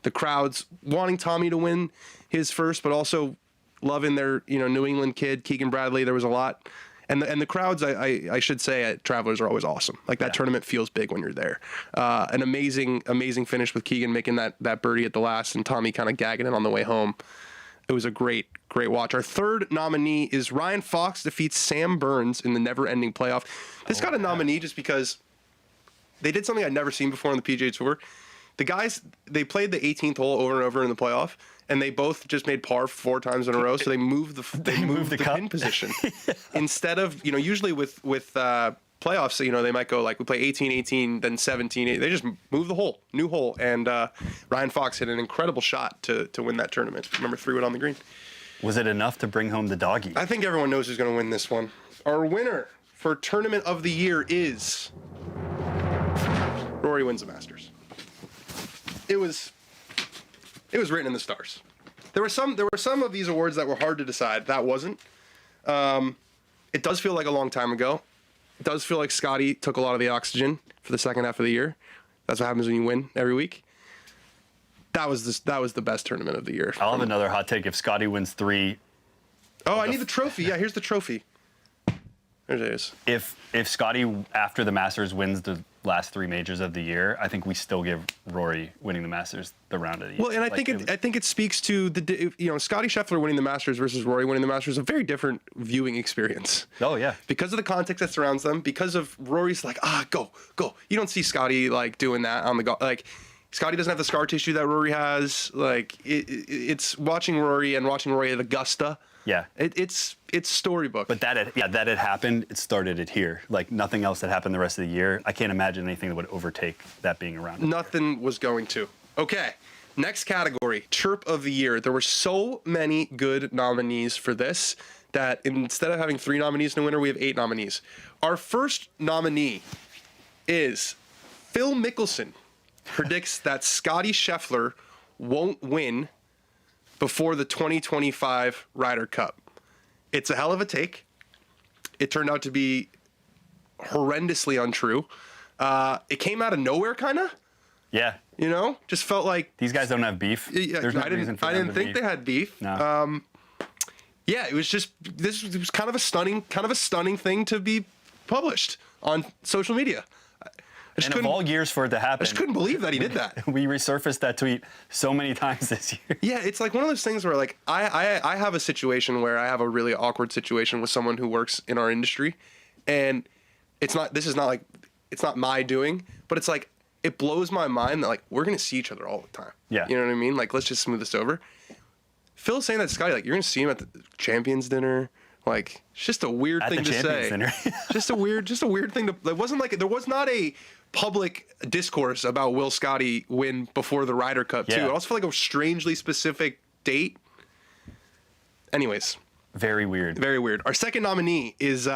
The crowds wanting Tommy to win his first, but also loving their New England kid, Keegan Bradley. There was a lot. And the crowds, I should say, at Travelers are always awesome. Like that tournament feels big when you're there. An amazing finish with Keegan making that birdie at the last and Tommy kind of gagging it on the way home. It was a great watch. Our third nominee is Ryan Fox defeats Sam Burns in the never-ending playoff. This got a nominee just because they did something I'd never seen before on the PGA Tour. The guys, they played the 18th hole over and over in the playoff, and they both just made par 4 times in a row. So they moved the pin position instead of usually with playoffs. They might go like we play 18, then 17. They just move the hole, new hole, and Ryan Fox hit an incredible shot to win that tournament. Remember 3 wood on the green. Was it enough to bring home the doggie? I think everyone knows who's going to win this one. Our winner for tournament of the year is Rory wins the Masters. It was written in the stars. There were some of these awards that were hard to decide. That wasn't. It does feel like a long time ago. It does feel like Scottie took a lot of the oxygen for the second half of the year. That's what happens when you win every week. That was the best tournament of the year. I'll have another hot take. If Scottie wins 3. Oh, I need the trophy. Yeah, here's the trophy. There it is. If Scottie after the Masters wins last 3 majors of the year, I think we still give Rory winning the Masters the round of the year. Well, and I think it speaks to Scottie Scheffler winning the Masters versus Rory winning the Masters, a very different viewing experience. Oh yeah, because of the context that surrounds them. Because of Rory's like, go. You don't see Scottie like doing that on the golf. Like Scottie doesn't have the scar tissue that Rory has. Like it's watching Rory at Augusta. Yeah, it's storybook. But that had happened. It started it here. Like nothing else that happened the rest of the year. I can't imagine anything that would overtake that being around. Nothing was going to. Okay, next category, Chirp of the Year. There were so many good nominees for this that instead of having 3 nominees in a winner, we have 8 nominees. Our first nominee is Phil Mickelson. Predicts that Scottie Scheffler won't win before the 2025 Ryder Cup. It's a hell of a take. It turned out to be horrendously untrue. It came out of nowhere, kind of. Yeah. You know, just felt like these guys don't have beef. Yeah, There's no I reason for them didn't to think they had beef. No. Yeah, it was kind of a stunning thing to be published on social media. And of all years for it to happen, I just couldn't believe that he did that. We resurfaced that tweet so many times this year. Yeah, it's like one of those things where like I have a situation where I have a really awkward situation with someone who works in our industry, and it's not my doing, but it's like it blows my mind that like we're gonna see each other all the time. Yeah. You know what I mean? Like let's just smooth this over. Phil's saying that to Scottie, like you're gonna see him at the Champions dinner. Like it's just a weird thing to say. just a weird thing to. It wasn't like there was not a public discourse about will Scottie win before the Ryder Cup too. It also felt like a strangely specific date. Anyways, very weird. Very weird. Our second nominee is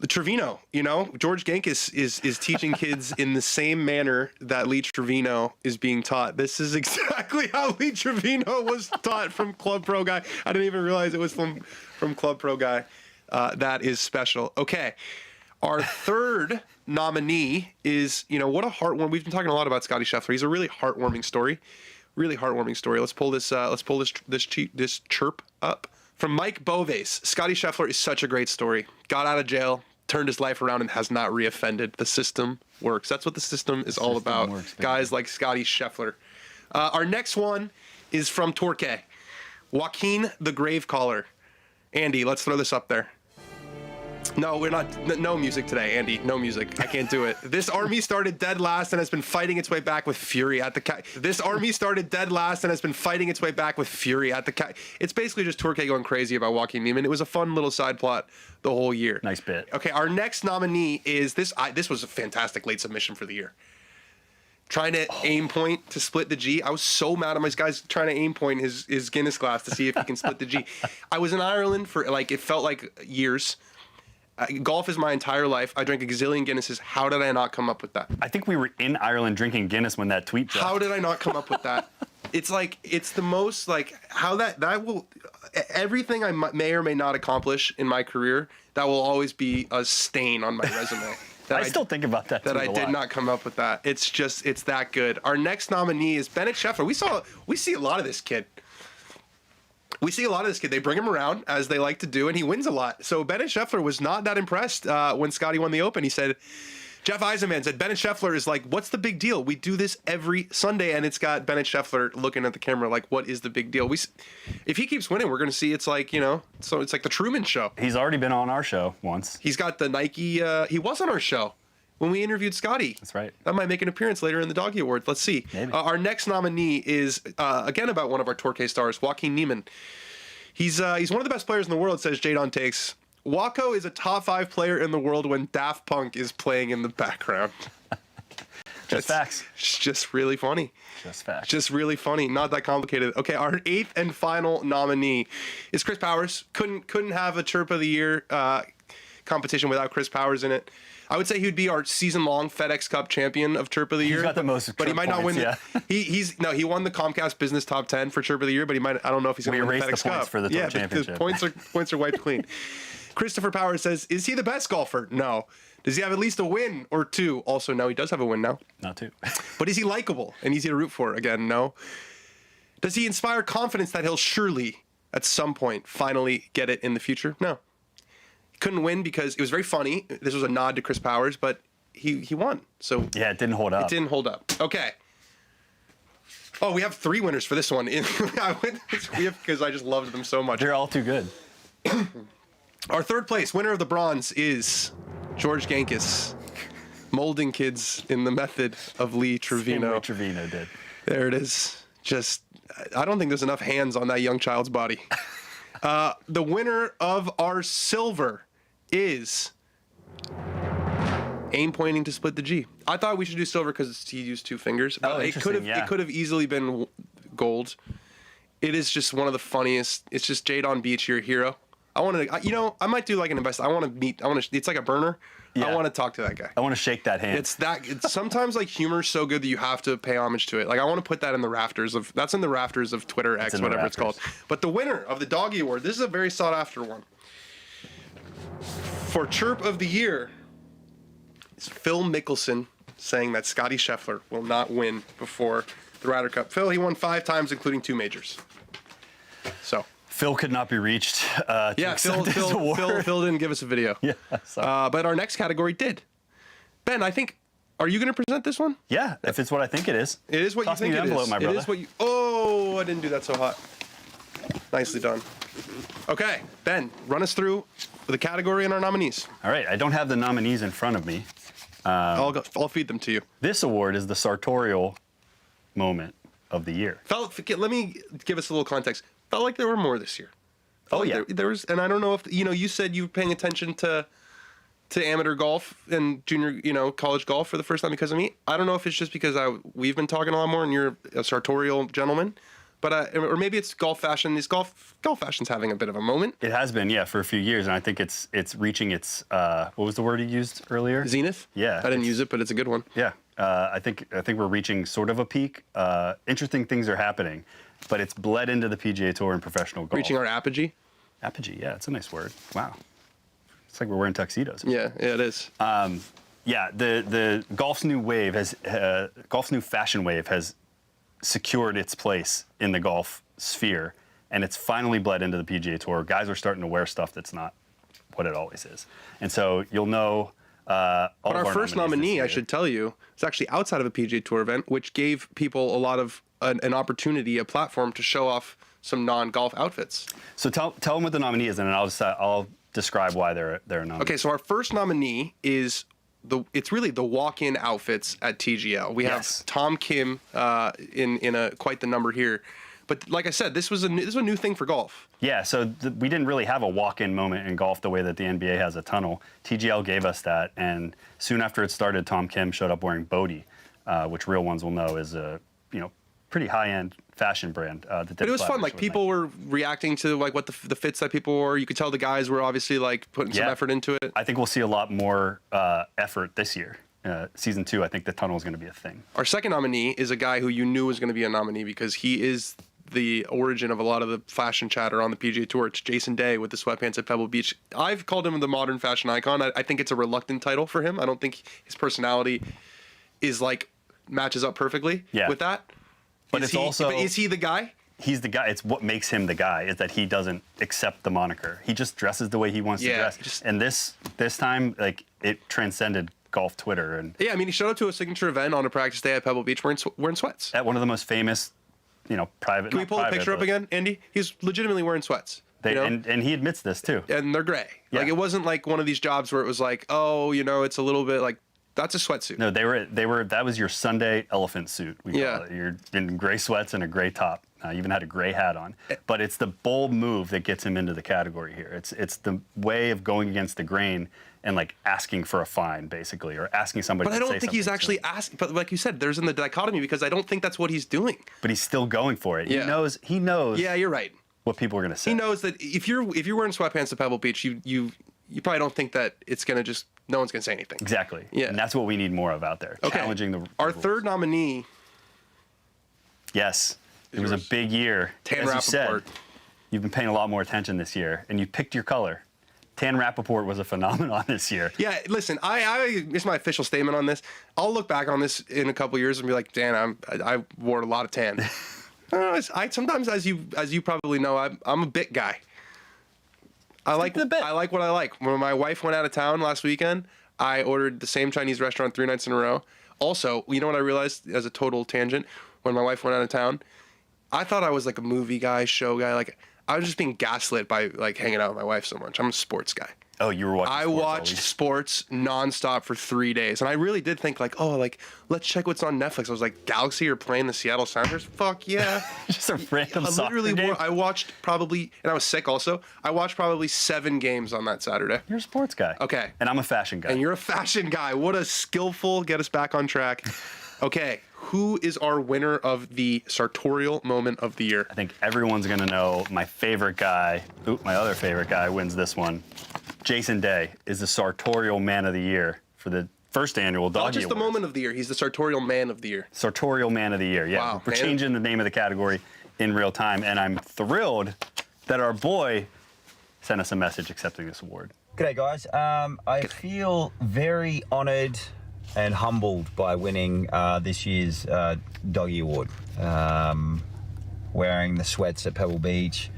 Trevino. You know, George Gankis is teaching kids in the same manner that Lee Trevino is being taught. This is exactly how Lee Trevino was taught from Club Pro Guy. I didn't even realize it was from Club Pro Guy. That is special. Okay. Our third nominee is, what a heartwarming. We've been talking a lot about Scottie Scheffler. He's a really heartwarming story. Really heartwarming story. Let's pull this chirp up. From Mike Boves, Scottie Scheffler is such a great story. Got out of jail, turned his life around, and has not reoffended. The system works. That's what the system is all about. Guys like Scottie Scheffler. Our next one is from Torquay. Joaquin the Gravecaller. Andy, let's throw this up there. No, we're not. No music today, Andy. No music. I can't do it. This army started dead last and has been fighting its way back with fury at the. This army started dead last and has been fighting its way back with fury at the. It's basically just Torquay going crazy about Joaquin Niemann. It was a fun little side plot the whole year. Nice bit. Okay, our next nominee is this. This was a fantastic late submission for the year. Trying to aim point to split the G. I was so mad at my guys trying to aim point his Guinness glass to see if he can split the G. I was in Ireland for it felt like years. Golf is my entire life. I drank a gazillion Guinnesses. How did I not come up with that? I think we were in Ireland drinking Guinness when that tweet dropped. How did I not come up with that? It's the most how that will everything I may or may not accomplish in my career, that will always be a stain on my resume. I still think about that. That I did not come up with that. It's that good. Our next nominee is Bennett Scheffler. We see a lot of this kid. They bring him around, as they like to do, and he wins a lot. So Bennett Scheffler was not that impressed when Scottie won the Open. He said, Jeff Eisenman said, Bennett Scheffler is like, what's the big deal? We do this every Sunday, and it's got Bennett Scheffler looking at the camera like, what is the big deal? If he keeps winning, we're going to see it's like, so it's like the Truman Show. He's already been on our show once. He's got the Nike, he was on our show when we interviewed Scottie. That's right. That might make an appearance later in the Doggie Awards. Let's see. Maybe. Our next nominee is, again, about one of our Torquay stars, Joaquin Niemann. He's one of the best players in the world, says Jadon Takes. Waco is a top 5 player in the world when Daft Punk is playing in the background. Facts. It's just really funny. Just facts. Just really funny. Not that complicated. Okay, our 8th and final nominee is Chris Powers. Couldn't have a Chirp of the Year competition without Chris Powers in it. I would say he would be our season-long FedEx Cup champion of Chirp of the Year. He's got the most, but he might not win. Yeah. He won the Comcast Business Top 10 for Chirp of the Year, but he might. I don't know if he's going to win the FedEx Cup. For the Tour Championship. The points are wiped clean. Christopher Powers says, "Is he the best golfer? No. Does he have at least a win or 2? Also, no. He does have a win now. Not 2. But is he likable and easy to root for? Again, no. Does he inspire confidence that he'll surely, at some point, finally get it in the future? No. Couldn't win because it was very funny. This was a nod to Chris Powers, but he won. So Yeah, it didn't hold up. it didn't hold up. Okay. Oh, we have 3 winners for this one. Because I just loved them so much. They're all too good. Our 3rd place winner of the bronze is George Gankis, molding kids in the method of Lee Trevino. Lee Trevino did. There it is. Just, I don't think there's enough hands on that young child's body. The winner of our silver is Aim pointing to split the G. I thought we should do silver because he used 2 fingers. Oh, it could have interesting, yeah. It could have easily been gold. It is just one of the funniest. It's just Jade on Beach, your hero. I want to, I might do like an invest. It's like a burner. Yeah. I want to talk to that guy. I want to shake that hand. It's sometimes like humor's so good that you have to pay homage to it. Like I want to put that in the rafters of Twitter, X, whatever it's called. But the winner of the Doggie Award, this is a very sought after one. For Chirp of the Year, is Phil Mickelson saying that Scottie Scheffler will not win before the Ryder Cup. Phil, he won 5 times, including 2 majors. So Phil could not be reached. Phil didn't give us a video. Yeah, but our next category did. Ben, I think, are you going to present this one? Yeah, if it's what I think it is. It is what Toss you think me the it envelope, is. my brother. It is what you. Oh, I didn't do that so hot. Nicely done. Okay, Ben, run us through the category and our nominees. All right, I don't have the nominees in front of me. I'll feed them to you. This award is the Sartorial Moment of the Year. Let me give us a little context. Felt like there were more this year. Oh, yeah. There was, and I don't know if you said you were paying attention to amateur golf and junior, college golf for the first time because of me. I don't know if it's just because we've been talking a lot more and you're a sartorial gentleman, but or maybe it's golf fashion. Golf fashion's having a bit of a moment. It has been, yeah, for a few years, and I think it's reaching its what was the word you used earlier? Zenith. Yeah, I didn't use it, but it's a good one. Yeah, I think we're reaching sort of a peak. Interesting things are happening, but it's bled into the PGA Tour and professional golf. Reaching our apogee. Apogee, yeah, it's a nice word. Wow, it's like we're wearing tuxedos. Yeah, it is. Yeah, the golf's new fashion wave has secured its place in the golf sphere, and it's finally bled into the PGA Tour. Guys are starting to wear stuff that's not what it always is, and so you'll know. But our first nominee, I should tell you, is actually outside of a PGA Tour event, which gave people a lot of an opportunity, a platform to show off some non-golf outfits. So tell them what the nominee is, and then I'll describe why they're a nominee. Okay, so our first nominee is it's really the walk-in outfits at TGL. We have Tom Kim in a quite the number here. But like I said, this was a new thing for golf. Yeah, so we didn't really have a walk-in moment in golf the way that the NBA has a tunnel. TGL gave us that, and soon after it started, Tom Kim showed up wearing Bodie, which real ones will know is a pretty high-end fashion brand. But it was fun. Like people were reacting to like what the fits that people wore. You could tell the guys were obviously like putting some effort into it. I think we'll see a lot more effort this year. Season 2, I think the tunnel is going to be a thing. Our second nominee is a guy who you knew was going to be a nominee because he is the origin of a lot of the fashion chatter on the PGA Tour. It's Jason Day with the sweatpants at Pebble Beach. I've called him the modern fashion icon. I think it's a reluctant title for him. I don't think his personality is matches up perfectly with that. But is he the guy? He's the guy. It's what makes him the guy is that he doesn't accept the moniker. He just dresses the way he wants to dress. And this time, it transcended golf Twitter. And yeah, I mean, he showed up to a signature event on a practice day at Pebble Beach wearing sweats. At one of the most famous, private. Can we pull a picture up again, Andy? He's legitimately wearing sweats. And he admits this too. And they're gray. Yeah. It wasn't like one of these jobs where it was like, oh, it's a little bit like. That's a sweatsuit. No, they were. That was your Sunday elephant suit. We call it. You're in gray sweats and a gray top. You even had a gray hat on. But it's the bold move that gets him into the category here. It's the way of going against the grain and asking for a fine, basically, or asking somebody. But I don't think he's actually asking. But like you said, there's in the dichotomy because I don't think that's what he's doing. But he's still going for it. Yeah. He knows. Yeah, you're right. What people are going to say. He knows that if you're wearing sweatpants at Pebble Beach, you probably don't think that it's going to just. No one's going to say anything. Exactly. Yeah. And that's what we need more of out there. Okay. Challenging the Our rules. third nominee. Yes. It was a big year. Tan As you said, Rappaport. you've been paying a lot more attention this year, and you picked your color. Tan Rappaport was a phenomenon this year. Yeah, listen, it's my official statement on this. I'll look back on this in a couple years and be like, Dan, I wore a lot of tan. Sometimes, as you probably know, I'm a bit guy. I like what I like. When my wife went out of town last weekend, I ordered the same Chinese restaurant 3 nights in a row. Also, you know what I realized as a total tangent? When my wife went out of town, I thought I was like a movie guy, show guy. Like, I was just being gaslit by like hanging out with my wife so much. I'm a sports guy. Oh, you were watching I sports watched sports nonstop for 3 days. And I really did think like, oh, like, let's check what's on Netflix. I was like, Galaxy are playing the Seattle Sounders? Fuck yeah. Just a random soccer game? I watched probably, and I was sick also, I watched probably 7 games on that Saturday. You're a sports guy. Okay. And I'm a fashion guy. And you're a fashion guy. What a skillful, get us back on track. Okay, who is our winner of the Sartorial Moment of the Year? I think everyone's going to know my favorite guy. My other favorite guy wins this one. Jason Day is the Sartorial Man of the Year for the first annual Doggie Awards. Not just the Moment of the Year, he's the Sartorial Man of the Year. Sartorial Man of the Year, yeah. Wow, We're changing the name of the category in real time, and I'm thrilled that our boy sent us a message accepting this award. G'day, guys. I feel very honoured and humbled by winning this year's Doggie Award. Wearing the sweats at Pebble Beach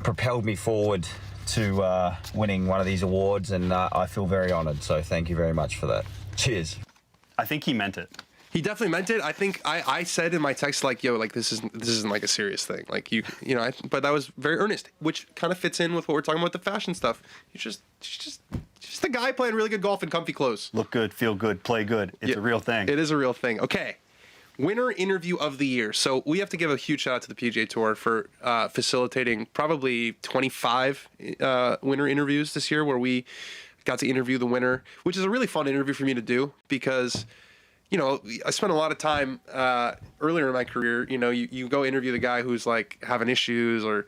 propelled me forward to winning one of these awards, and I feel very honoured, so thank you very much for that. Cheers. I think he meant it. He definitely meant it. I think I said in my text, like, yo, like, this isn't like a serious thing. Like, you know, but that was very earnest, which kind of fits in with what we're talking about, the fashion stuff. You're just a guy playing really good golf in comfy clothes. Look good, feel good, play good. It's a real thing. It is a real thing. Okay. Winner interview of the year. So we have to give a huge shout out to the PGA Tour for facilitating probably 25 winner interviews this year, where we got to interview the winner, which is a really fun interview for me to do because, you know, I spent a lot of time earlier in my career. You know, you go interview the guy who's like having issues or,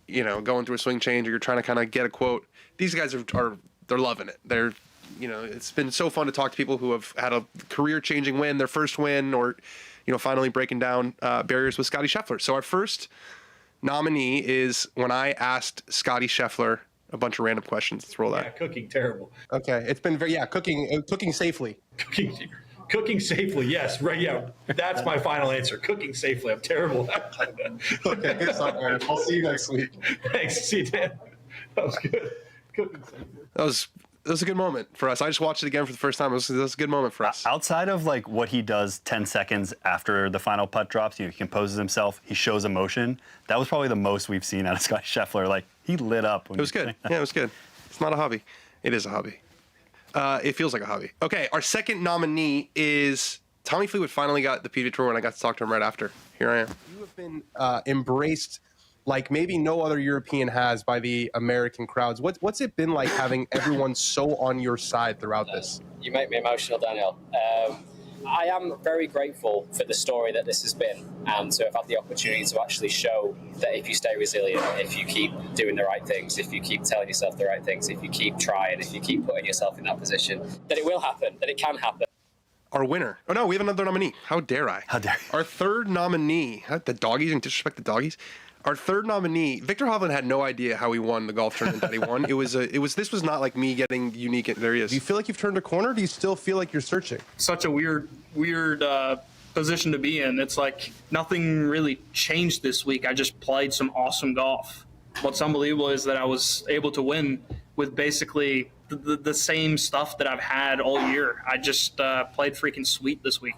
you know, going through a swing change, or you're trying to kind of get a quote. These guys they're loving it. They're, you know, it's been so fun to talk to people who have had a career-changing win, their first win, or, you know, finally breaking down barriers with Scottie Scheffler. So our first nominee is when I asked Scottie Scheffler a bunch of random questions. Let's roll that. Yeah, cooking terrible. Okay, it's been cooking safely. Cooking safely, yes, right. Yeah, that's my final answer. Cooking safely. I'm terrible. Okay, good stuff, man. I'll see you next week. Thanks. See you, Dan. That was good. Cooking safely. That was a good moment for us. I just watched it again for the first time. It was a good moment for us. Outside of like what he does 10 seconds after the final putt drops, you know, he composes himself, he shows emotion. That was probably the most we've seen out of Scottie Scheffler. Like, he lit up. It was good. Yeah, it was good. It's not a hobby. It is a hobby. It feels like a hobby. Okay, our second nominee is Tommy Fleetwood. Finally got the PGA Tour, and I got to talk to him right after. Here I am. You have been embraced like maybe no other European has by the American crowds. What's it been like having everyone so on your side throughout this? You make me emotional, Daniel. I am very grateful for the story that this has been, and to have had the opportunity to actually show that if you stay resilient, if you keep doing the right things, if you keep telling yourself the right things, if you keep trying, if you keep putting yourself in that position, that it will happen, that it can happen. Our winner. Oh, no, we have another nominee. How dare I? How dare you? Our third nominee. The doggies and disrespect the doggies. Our third nominee, Victor Hovland, had no idea how he won the golf tournament that he won. This was not like me getting unique. There he is. Do you feel like you've turned a corner? Or do you still feel like you're searching? Such a weird position to be in. It's like nothing really changed this week. I just played some awesome golf. What's unbelievable is that I was able to win with basically the same stuff that I've had all year. I just played freaking sweet this week.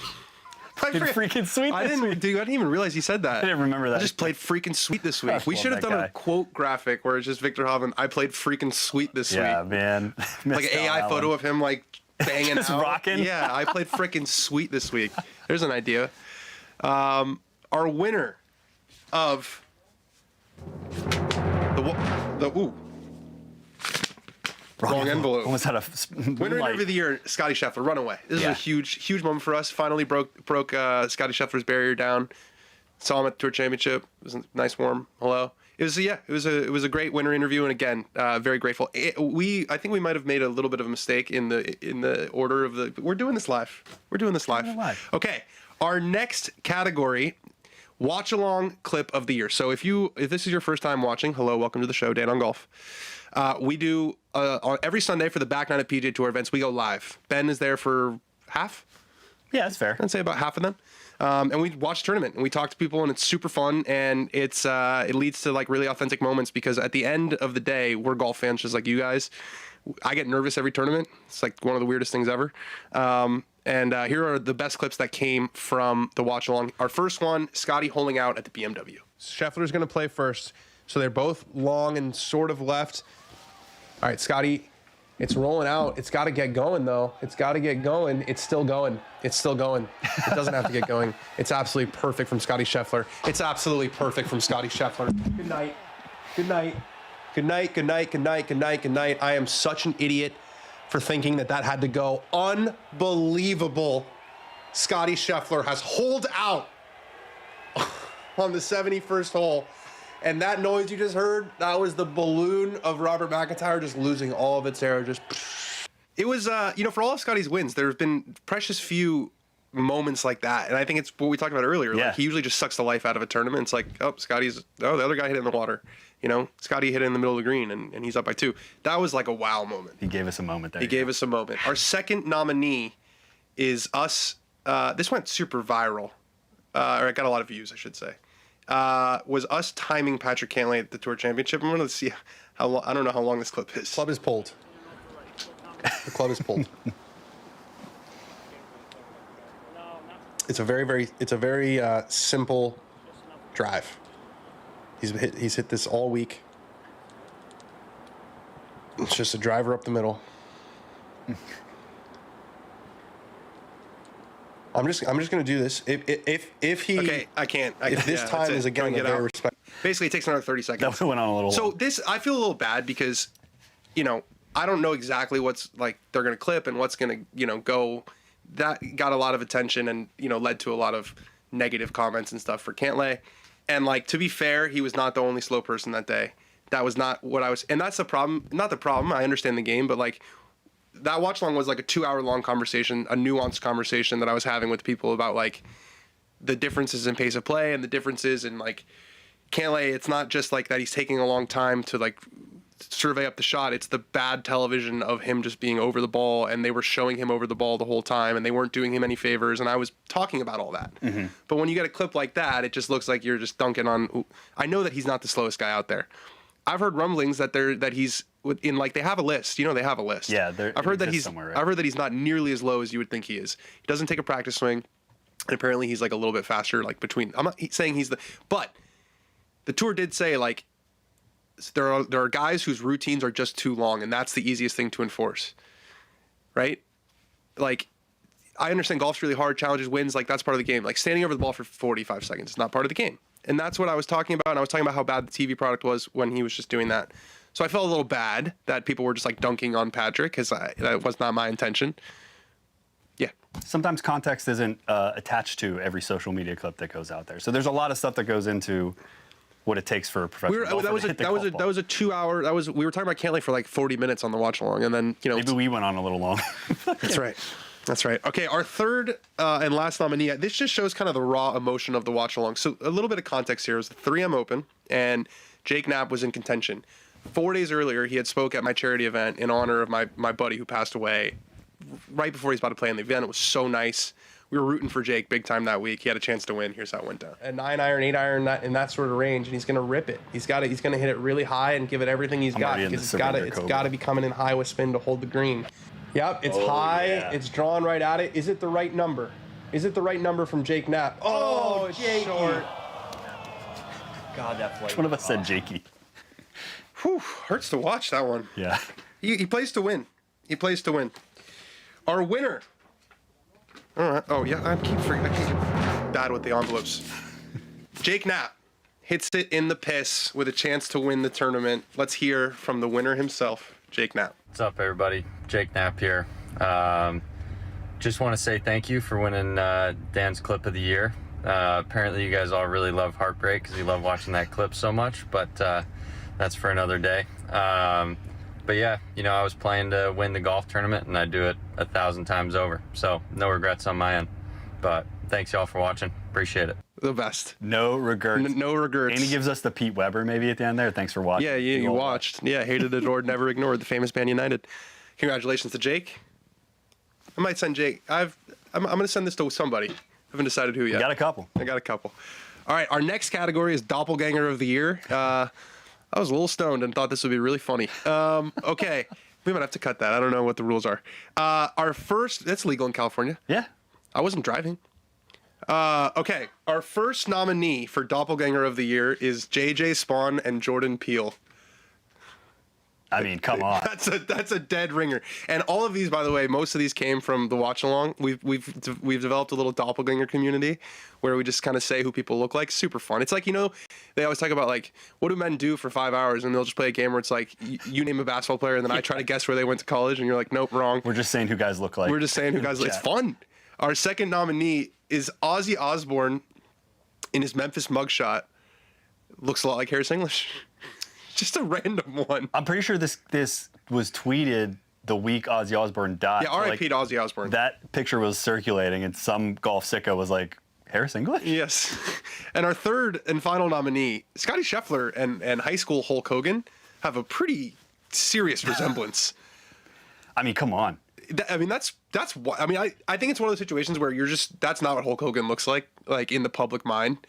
Freaking sweet. I didn't even realize he said that. I didn't remember that. I just played freaking sweet this week. We should have done a quote graphic where it's just Victor Hovland. I played freaking sweet this week. Yeah, man. Like an AI photo of him like banging just out. Rocking. Yeah, I played freaking sweet this week. There's an idea. Our winner of the wrong envelope. Almost had a winner of the year, Scottie Scheffler, runaway. This is a huge moment for us. Finally broke Scottie Scheffler's barrier down. Saw him at the Tour Championship. It was a nice warm hello. It was a great winner interview, and again, very grateful. I think we might have made a little bit of a mistake in the order of the. We're doing this live. Okay, our next category. Watch along clip of the year. So if this is your first time watching, hello, welcome to the show, Dan on Golf. We do every Sunday for the back nine of PGA Tour events. We go live. Ben is there for half. Yeah, that's fair. I'd say about half of them. And we watch the tournament and we talk to people, and it's super fun, and it leads to like really authentic moments, because at the end of the day, we're golf fans just like you guys. I get nervous every tournament. It's like one of the weirdest things ever. And here are the best clips that came from the watch along. Our first one, Scottie holding out at the BMW. Scheffler's going to play first. So they're both long and sort of left. All right, Scottie, it's rolling out. It's got to get going, though. It's got to get going. It's still going. It's still going. It doesn't have to get going. It's absolutely perfect from Scottie Scheffler. It's absolutely perfect from Scottie Scheffler. Good night. Good night. Good night, good night, good night, good night, good night. I am such an idiot for thinking that that had to go. Unbelievable. Scottie Scheffler has holed out on the 71st hole. And that noise you just heard, that was the balloon of Robert McIntyre just losing all of its air. Just, it was, for all of Scottie's wins, there have been precious few moments like that. And I think it's what we talked about earlier. Yeah. Like, he usually just sucks the life out of a tournament. It's like, the other guy hit it in the water. Scottie hit it in the middle of the green, and he's up by 2. That was like a wow moment. He gave us a moment there. He gave us a moment. Our second nominee is us. This went super viral, or it got a lot of views, I should say. Was us timing Patrick Cantlay at the Tour Championship. I'm going to see how long. I don't know how long this clip is. Club is pulled. The club is pulled. It's a very simple drive. He's hit this all week. It's just a driver up the middle. I'm just gonna do this. If he okay, I can't. If this time is again a very respect. Basically, it takes another 30 seconds. That went on a little. So long. this, I feel a little bad because, I don't know exactly what's like they're gonna clip and what's gonna go. That got a lot of attention and led to a lot of negative comments and stuff for Cantlay. And to be fair, he was not the only slow person that day. That was not what I was, and that's the problem. Not the problem. I understand the game, but that watch long was like a 2-hour long conversation, a nuanced conversation that I was having with people about the differences in pace of play and the differences in Cantlay. It's not just that he's taking a long time to survey up the shot. It's the bad television of him just being over the ball, and they were showing him over the ball the whole time, and they weren't doing him any favors. And I was talking about all that. Mm-hmm. But when you get a clip like that, it just looks like you're just dunking on. I know that he's not the slowest guy out there. I've heard rumblings that he's in they have a list. They have a list. Yeah, I've heard that he's somewhere, right? I've heard that he's not nearly as low as you would think he is. He doesn't take a practice swing, and apparently he's a little bit faster. Between, I'm not saying he's but the tour did say there are guys whose routines are just too long, and that's the easiest thing to enforce, right? I understand golf's really hard, challenges, wins, that's part of the game. Standing over the ball for 45 seconds is not part of the game. And that's what I was talking about, and I was talking about how bad the TV product was when he was just doing that. So I felt a little bad that people were just dunking on Patrick, because that was not my intention. Yeah. Sometimes context isn't attached to every social media clip that goes out there. So there's a lot of stuff that goes into what it takes for a professional golfer to hit the golf ball. That was a 2-hour. We were talking about Cantlay for 40 minutes on the watch along, and then maybe we went on a little long. That's right. That's right. Okay, our third and last nominee. This just shows kind of the raw emotion of the watch along. So a little bit of context here. It was the 3M Open, and Jake Knapp was in contention. 4 days earlier, he had spoke at my charity event in honor of my buddy who passed away right before he's about to play in the event. It was so nice. We were rooting for Jake big time that week. He had a chance to win. Here's how it went down. A 9-iron, 8-iron, in that sort of range, and he's going to rip it. He's going to hit it really high and give it everything he's got, because it's got to be coming in high with spin to hold the green. Yep, it's high. Yeah. It's drawn right at it. Is it the right number? Is it the right number from Jake Knapp? Oh, it's short. God, that flight. One of us said Jakey. Whew, hurts to watch that one. Yeah. He plays to win. He plays to win. Our winner. All right. Oh, yeah, I keep bad with the envelopes. Jake Knapp hits it in the piss with a chance to win the tournament. Let's hear from the winner himself, Jake Knapp. What's up, everybody? Jake Knapp here. Just want to say thank you for winning Dan's Clip of the Year. Apparently you guys all really love Heartbreak because you love watching that clip so much, but that's for another day. But yeah, I was playing to win the golf tournament, and I'd do it 1,000 times over. So no regrets on my end. But thanks y'all for watching. Appreciate it. The best. No regrets. No regrets. And he gives us the Pete Weber maybe at the end there. Thanks for watching. Yeah, you watched. Yeah, hated, adored, never ignored. The famous band United. Congratulations to Jake. I might send Jake. I'm going to send this to somebody. I haven't decided who yet. I got a couple. All right, our next category is Doppelgänger of the Year. I was a little stoned and thought this would be really funny. Okay. We might have to cut that. I don't know what the rules are. Our first, that's legal in California. Yeah. I wasn't driving. Okay, our first nominee for Doppelgänger of the Year is JJ Spawn and Jordan Peele. I mean, come on. That's a dead ringer. And all of these, by the way, most of these came from the watch along. We've developed a little Doppelgänger community where we just kind of say who people look like. Super fun. It's like, you know, they always talk about like, what do men do for 5 hours? And they'll just play a game where it's like, you name a basketball player, and then I try to guess where they went to college, and you're like, nope, wrong. We're just saying who guys look like. We're just saying who guys look. It's fun. Our second nominee is Ozzy Osbourne in his Memphis mugshot. Looks a lot like Harris English. Just a random one. I'm pretty sure this was tweeted the week Ozzy Osbourne died. Yeah, R.I.P. to Ozzy Osbourne. That picture was circulating, and some golf sicko was like, Harris English? Yes. And our third and final nominee, Scottie Scheffler and high school Hulk Hogan have a pretty serious resemblance. I mean, come on. I mean, that's what I mean. I think it's one of those situations where you're just, that's not what Hulk Hogan looks like in the public mind.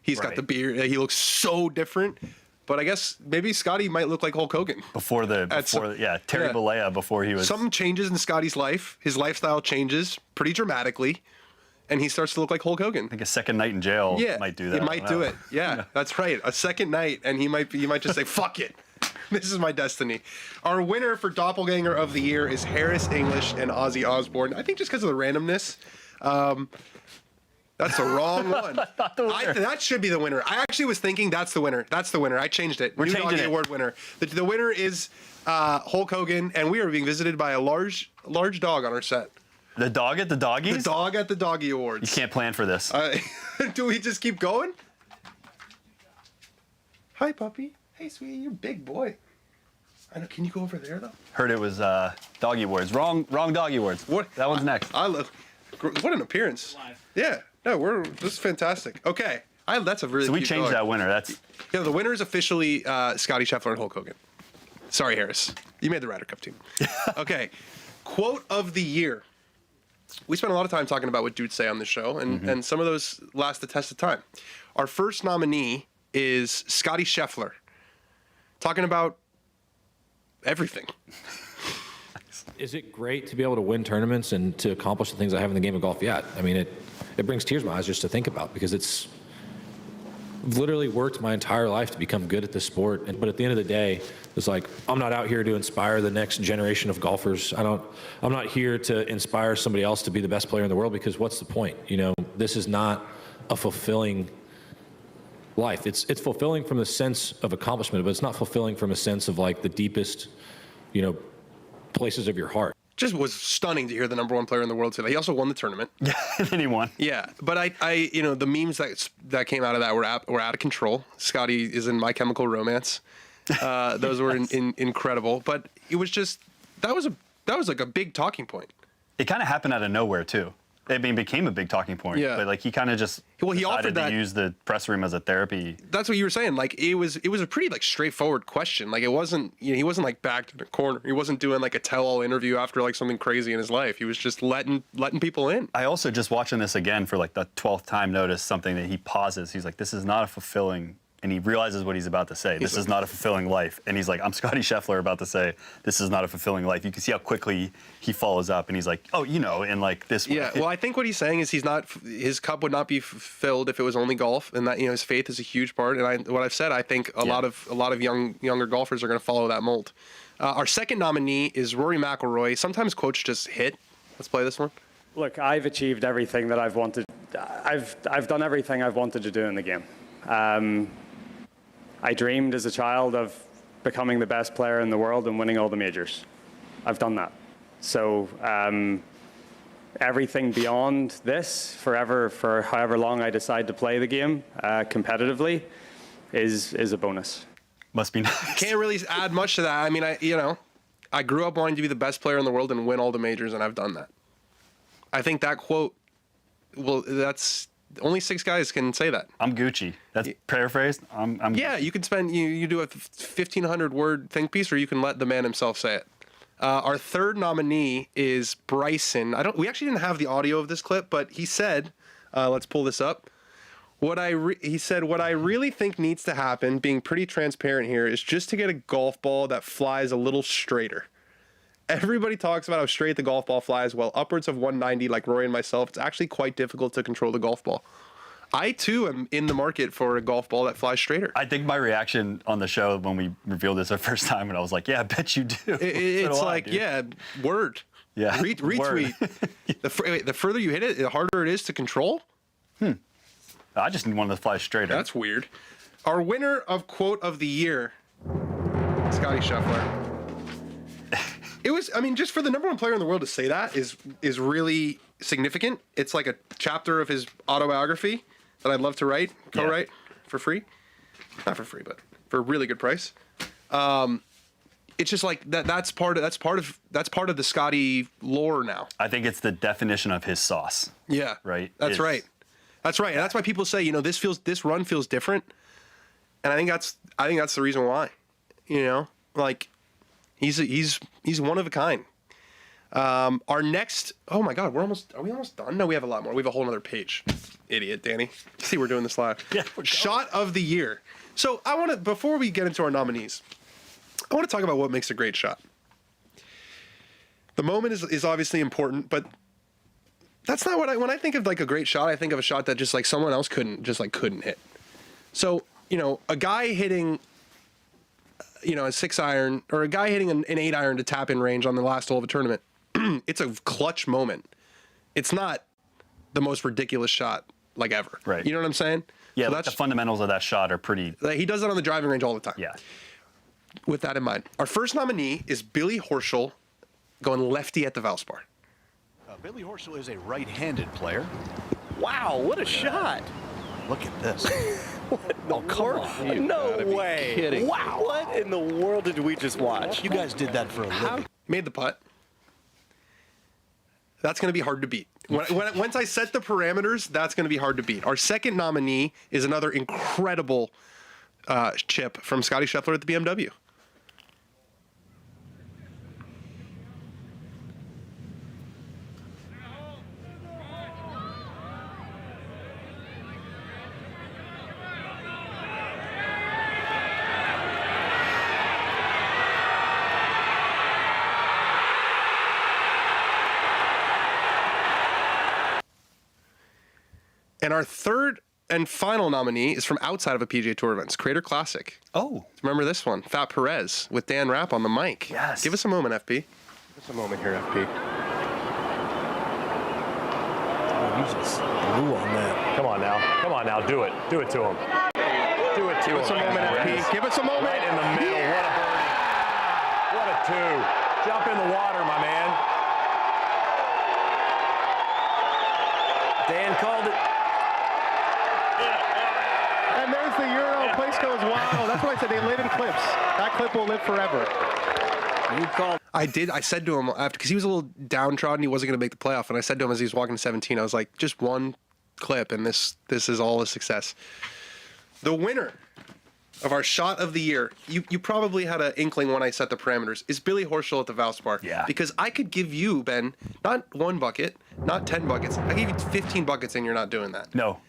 He's got the beard. He looks so different. But I guess maybe Scottie might look like Hulk Hogan. Terry Bollea before he was... Something changes in Scottie's life. His lifestyle changes pretty dramatically, and he starts to look like Hulk Hogan. I think a second night in jail might do that. It might do it. Yeah, that's right. A second night, and he might just say, fuck it. This is my destiny. Our winner for Doppelgänger of the Year is Harris English and Ozzy Osbourne. I think just because of the randomness. That's the wrong one. That should be the winner. I actually was thinking that's the winner. That's the winner. I changed it. We're New changing Doggie it. Award winner. The winner is Hulk Hogan, and we are being visited by a large dog on our set. The dog at the Doggies? The dog at the Doggie Awards. You can't plan for this. Do we just keep going? Hi, puppy. Hey, sweetie, you're a big boy. I know. Can you go over there, though? Heard it was Doggie Awards. Wrong Doggie Awards. What? That one's next. What an appearance. Live. Yeah. No, this is fantastic. Okay. That's a really So we cute changed dog. that winner. The winner is officially Scottie Scheffler and Hulk Hogan. Sorry, Harris. You made the Ryder Cup team. Okay. Quote of the year. We spent a lot of time talking about what dudes say on this show, and some of those last the test of time. Our first nominee is Scottie Scheffler. Talking about everything. Is it great to be able to win tournaments and to accomplish the things I have in the game of golf? Yeah. I mean, it brings tears to my eyes just to think about, because it's literally worked my entire life to become good at this sport. But at the end of the day, it's like, I'm not out here to inspire the next generation of golfers. I'm not here to inspire somebody else to be the best player in the world, because what's the point? You know, this is not a fulfilling life. It's fulfilling from the sense of accomplishment, but it's not fulfilling from a sense of like the deepest, places of your heart. Just was stunning to hear the #1 player in the world say that. He also won the tournament. Yeah, and he won. Yeah, but I the memes that came out of that were out of control. Scottie is in My Chemical Romance. Those were incredible. But it was just that was like a big talking point. It kind of happened out of nowhere too. I mean, it became a big talking point. Yeah. But like he kind of just he decided offered to use the press room as a therapy. That's what you were saying. Like it was a pretty like straightforward question. Like it wasn't he wasn't like backed in a corner. He wasn't doing like a tell-all interview after like something crazy in his life. He was just letting people in. I also just watching this again for like the 12th time noticed something that he pauses. He's like, this is not a fulfilling. And he realizes what he's about to say. This is not a fulfilling life. And he's like, I'm Scottie Scheffler about to say, this is not a fulfilling life. You can see how quickly he follows up. And he's like, oh, and like this way. Yeah, well, I think what he's saying is his cup would not be filled if it was only golf. And that, his faith is a huge part. And what I've said, I think a lot of younger golfers are going to follow that mold. Our second nominee is Rory McIlroy. Sometimes quotes just hit. Let's play this one. Look, I've achieved everything that I've wanted. I've done everything I've wanted to do in the game. I dreamed as a child of becoming the best player in the world and winning all the majors. I've done that. So everything beyond this, for however long I decide to play the game competitively, is a bonus. Must be nice. Can't really add much to that. I mean, I grew up wanting to be the best player in the world and win all the majors, and I've done that. I think that quote, that's... Only 6 guys can say that. I'm Gucci. That's paraphrased. I'm yeah, you could spend you do a 1,500 word think piece, or you can let the man himself say it. Our third nominee is Bryson. We actually didn't have the audio of this clip, but he said, let's pull this up. He said, what I really think needs to happen, being pretty transparent here, is just to get a golf ball that flies a little straighter. Everybody talks about how straight the golf ball flies. Well, upwards of 190, like Rory and myself, it's actually quite difficult to control the golf ball. I, too, am in the market for a golf ball that flies straighter. I think my reaction on the show when we revealed this the first time, and I was like, yeah, I bet you do. It's like, yeah, word. Yeah. Retweet. The further you hit it, the harder it is to control. I just need one that flies straighter. That's weird. Our winner of Quote of the Year, Scottie Scheffler. It was, I mean, just for the number one player in the world to say that is really significant. It's like a chapter of his autobiography that I'd love to co-write for free. Not for free, but for a really good price. It's just like that's part of the Scottie lore now. I think it's the definition of his sauce. Yeah. Right? That's right. That's right. And that's why people say, this run feels different. And I think that's the reason why. Like he's one of a kind. Our next, oh my God, are we almost done? No, we have a lot more. We have a whole other page. Idiot, Danny. See, we're doing this live. Yeah, Shot of the Year. So before we get into our nominees, I want to talk about what makes a great shot. The moment is obviously important, but that's not when I think of like a great shot, I think of a shot that just like someone else couldn't hit. So, a guy hitting, a 6-iron or a guy hitting an 8-iron to tap in range on the last hole of a tournament, it's a clutch moment. It's not the most ridiculous shot like ever. Right. You know what I'm saying? Yeah, so like the fundamentals of that shot are pretty. He does it on the driving range all the time. Yeah. With that in mind, our first nominee is Billy Horschel going lefty at the Valspar. Billy Horschel is a right-handed player. Wow, what a shot. Look at this. Come on. No way. Kidding. Wow. What in the world did we just watch? You guys did that for a living. Made the putt. That's going to be hard to beat. Once I set the parameters, that's going to be hard to beat. Our second nominee is another incredible chip from Scottie Scheffler at the BMW. And our third and final nominee is from outside of a PGA Tour event, Crater Classic. Oh. Remember this one? Fat Perez with Dan Rapp on the mic. Yes. Give us a moment, FP. Give us a moment here, FP. Oh, you just blew on that. Come on now. Do it. Do it to him. Do it to him. Give us a moment, FP. Give us a moment. Right in the middle. Yeah. What a birdie. What a 2. Jump in the water, my man. Dan called it. And there's the Euro. Place goes wild. That's what I said. They live in clips. That clip will live forever. You called. I said to him after, because he was a little downtrodden, he wasn't going to make the playoff, and I said to him as he was walking to 17, I was like, just one clip, and this is all a success. The winner of our shot of the year, you probably had an inkling when I set the parameters, is Billy Horschel at the Valspar. Yeah. Because I could give you, Ben, not 1 bucket, not 10 buckets. I gave you 15 buckets, and you're not doing that. No.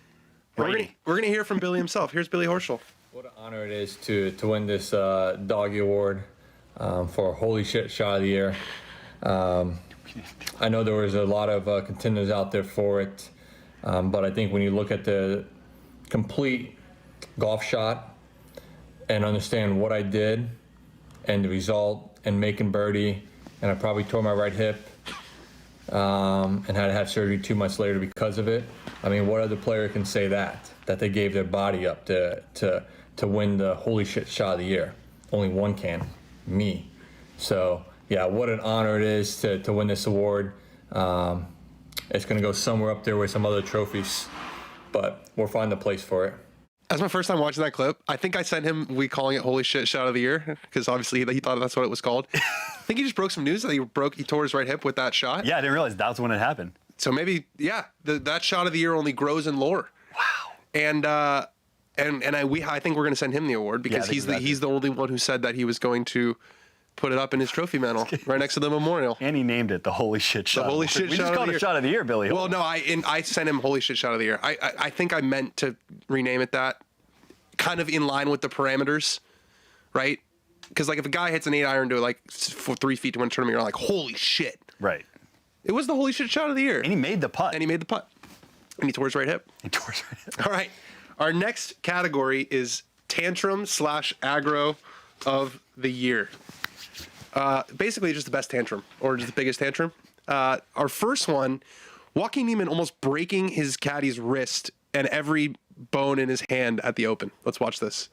We're gonna hear from Billy himself. Here's Billy Horschel. What an honor it is to win this Doggie Award for Holy Shit Shot of the Year. I know there was a lot of contenders out there for it, but I think when you look at the complete golf shot and understand what I did and the result and making birdie, and I probably tore my right hip and had to have surgery 2 months later because of it. I mean, what other player can say that they gave their body up to win the Holy Shit Shot of the Year? Only one can, me. So yeah, what an honor it is to win this award. It's gonna go somewhere up there with some other trophies, but we'll find the place for it. That's my first time watching that clip. I think I sent him, calling it Holy Shit Shot of the Year, because obviously he thought that's what it was called. I think he just broke some news that he tore his right hip with that shot. Yeah, I didn't realize that was when it happened. So maybe, yeah, that shot of the year only grows in lore. Wow. And I think we're going to send him the award because he's the only one who said that he was going to put it up in his trophy mantle right next to the memorial. And he named it the Holy Shit Shot. The Holy Shit Shot. We just called it Shot of the Year, Billy. Well, no, I sent him Holy Shit Shot of the Year. I think I meant to rename it that, kind of in line with the parameters, right? because like if a guy hits an 8-iron to like 3 feet to win a tournament, you're like, holy shit. Right. It was the holy shit shot of the year. And he made the putt. And he tore his right hip. All right. Our next category is Tantrum / Agro of the year. Basically, just the best tantrum or just the biggest tantrum. Our first one, Joaquin Niemann almost breaking his caddy's wrist and every bone in his hand at the Open. Let's watch this.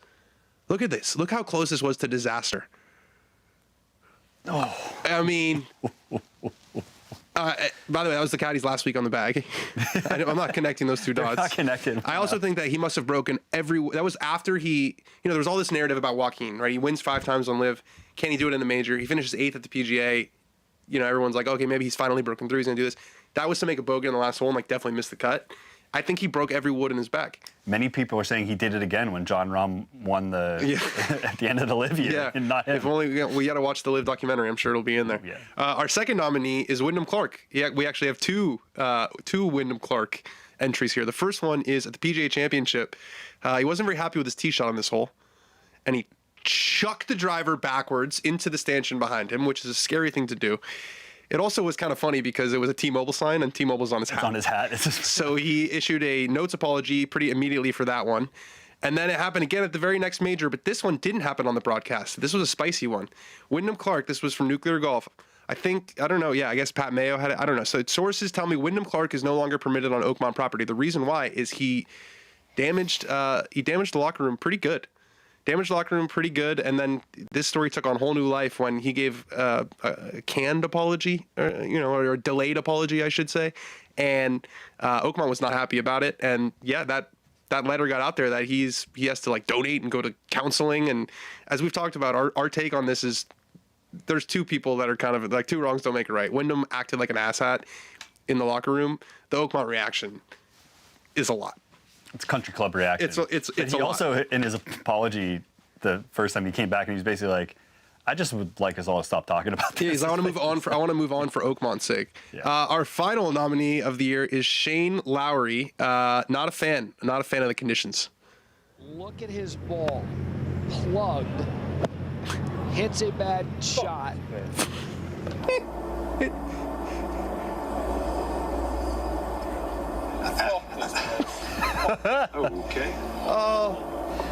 Look at this. Look how close this was to disaster. Oh, I mean, by the way, that was the caddy's last week on the bag. I'm not connecting those two dots. Not connected. I also think that he must have broken that was after he, there was all this narrative about Joaquin, right? He wins 5 times on Live. Can he do it in the major? He finishes 8th at the PGA. Everyone's like, okay, maybe he's finally broken through. He's going to do this. That was to make a bogey in the last hole and definitely missed the cut. I think he broke every wood in his back. Many people are saying he did it again when John Rahm won at the end of the Live year. Yeah. And not him. If only we got to watch the Live documentary. I'm sure it'll be in there. Yeah. Our second nominee is Wyndham Clark. Yeah, we actually have two Wyndham Clark entries here. The first one is at the PGA Championship. He wasn't very happy with his tee shot on this hole, and he chucked the driver backwards into the stanchion behind him, which is a scary thing to do. It also was kind of funny because it was a T-Mobile sign and T-Mobile's on his hat. It's on his hat. So he issued a notes apology pretty immediately for that one. And then it happened again at the very next major, but this one didn't happen on the broadcast. This was a spicy one. Wyndham Clark, this was from Nuclear Golf. I guess Pat Mayo had it. I don't know. So sources tell me Wyndham Clark is no longer permitted on Oakmont property. The reason why is he damaged the locker room pretty good. And then this story took on whole new life when he gave a canned apology, or a delayed apology, I should say. And Oakmont was not happy about it. And yeah, that letter got out there that he has to donate and go to counseling. And as we've talked about, our take on this is there's two people that are kind of two wrongs don't make it right. Wyndham acted like an asshat in the locker room. The Oakmont reaction is a lot. It's country club reaction. It's he also, in his apology, the first time he came back, and he was basically like, I just would like us all to stop talking about this. Yeah, I want to move on for Oakmont's sake. Yeah. Our final nominee of the year is Shane Lowry. Not a fan of the conditions. Look at his ball. Plugged. Hits a bad shot. Okay.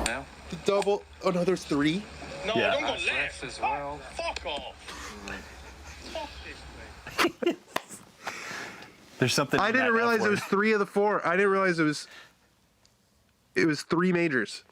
Now the double. Oh no, there's 3. No, yeah. don't go left as well. Fuck off. Fuck this place. There's something. I didn't realize it was 3 of the 4. I didn't realize it was 3 majors.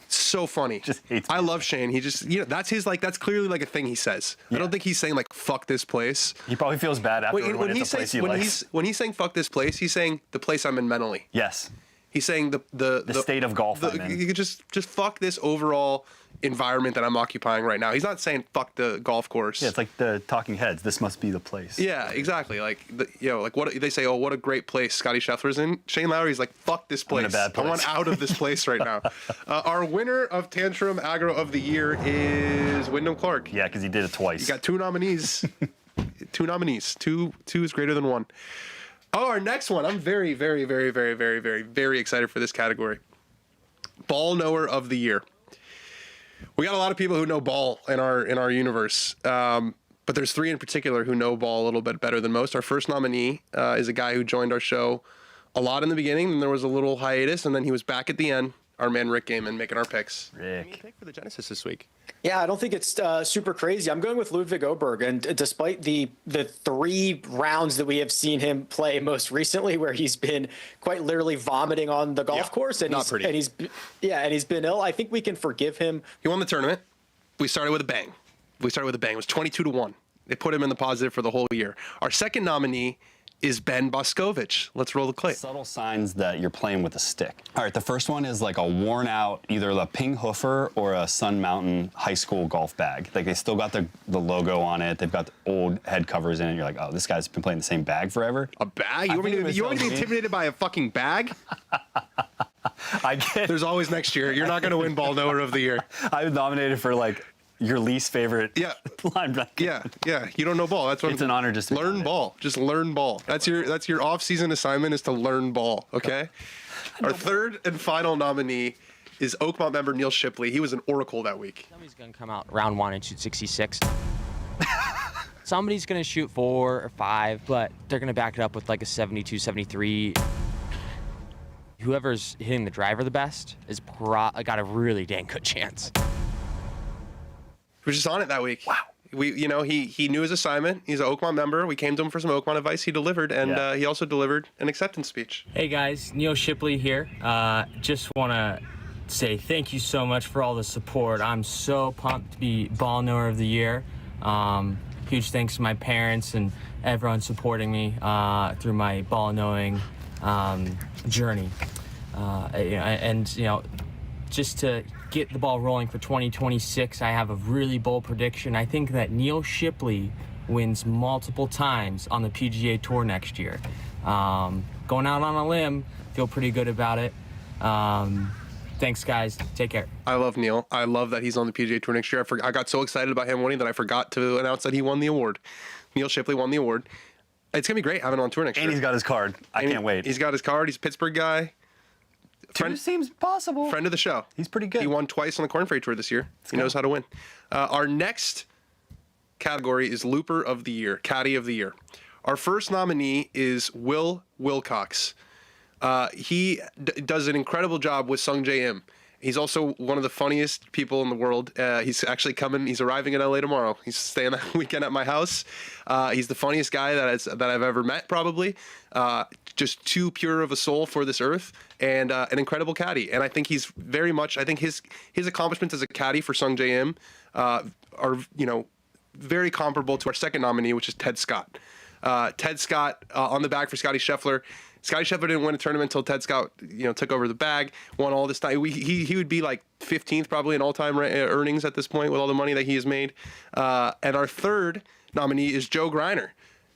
So funny. Just hates. I love Shane. He just, that's his that's clearly a thing he says. Yeah. I don't think he's saying fuck this place. He probably feels bad after when it's a place he likes. When he's saying fuck this place, he's saying the place I'm in mentally. Yes. He's saying the state of golf I'm in. You could just fuck this overall environment that I'm occupying right now. He's not saying fuck the golf course. Yeah, it's like the Talking Heads. This must be the place. Yeah, exactly. What they say. Oh, what a great place Scottie Scheffler's in. Shane Lowry's like, fuck this place. I'm in a bad place. I want out of this place right now. Our winner of Tantrum Agro of the year is Wyndham Clark. Yeah, because he did it twice. You got 2 nominees. 2 nominees. Two is greater than 1. Oh, our next one. I'm very, very, very, very, very, very, very excited for this category. Ball knower of the year. We got a lot of people who know ball in our universe, but there's 3 in particular who know ball a little bit better than most. Our first nominee is a guy who joined our show a lot in the beginning, and there was a little hiatus, and then he was back at the end. Our man Rick Gaiman making our picks. Rick. Pick for the Genesis this week. Yeah, I don't think it's super crazy. I'm going with Ludwig Oberg, and despite the 3 rounds that we have seen him play most recently, where he's been quite literally vomiting on the golf course, and he's been ill, I think we can forgive him. He won the tournament. We started with a bang. It was 22-1. They put him in the positive for the whole year. Our second nominee is Ben Boscovich. Let's roll the clip. Subtle signs that you're playing with a stick. All right, the first one is a worn out, either a Ping Hoofer or a Sun Mountain high school golf bag. They still got the logo on it. They've got the old head covers in it. You're like, oh, this guy's been playing the same bag forever. A bag? You want me to be intimidated by a fucking bag? I get. There's always next year. You're not going to win Ball Knower of the Year. I was nominated for your least favorite linebacker. Yeah. You don't know ball. That's what it's an honor just to learn ball. Just learn ball. That's your off-season assignment is to learn ball. Okay. Our third and final nominee is Oakmont member Neil Shipley. He was an oracle that week. Somebody's going to come out round 1 and shoot 66. Somebody's going to shoot 4 or 5, but they're going to back it up with like a 72, 73. Whoever's hitting the driver the best is got a really dang good chance. He was just on it that week. Wow. He knew his assignment. He's an Oakmont member. We came to him for some Oakmont advice. He delivered, and he also delivered an acceptance speech. Hey guys, Neil Shipley here. Just want to say thank you so much for all the support. I'm so pumped to be Ball Knower of the Year. Huge thanks to my parents and everyone supporting me through my ball knowing journey. Just to get the ball rolling for 2026, I have a really bold prediction. I think that Neil Shipley wins multiple times on the PGA Tour next year. Going out on a limb, feel pretty good about it. Thanks, guys. Take care. I love Neil. I love that he's on the PGA Tour next year. I got so excited about him winning that I forgot to announce that he won the award. Neil Shipley won the award. It's going to be great having him on tour next year. And he's got his card. I can't wait. He's got his card. He's a Pittsburgh guy. Seems possible. Friend of the show. He's pretty good. He won twice on the Corn Ferry Tour this year. He knows how to win. Our next category is Looper of the Year, Caddy of the Year. Our first nominee is Will Wilcox. He does an incredible job with Sung J M. He's also one of the funniest people in the world. He's actually coming. He's arriving in LA tomorrow. He's staying that weekend at my house. He's the funniest guy that I've ever met, probably. Just too pure of a soul for this earth, and an incredible caddy. And I think he's very much. I think his accomplishments as a caddy for Sung J M are very comparable to our second nominee, which is Ted Scott. Ted Scott on the bag for Scottie Scheffler. Scottie Scheffler didn't win a tournament until Ted Scott, took over the bag, won all this time. He would be like 15th probably in all-time earnings at this point with all the money that he has made. And our third nominee is Joe Greiner.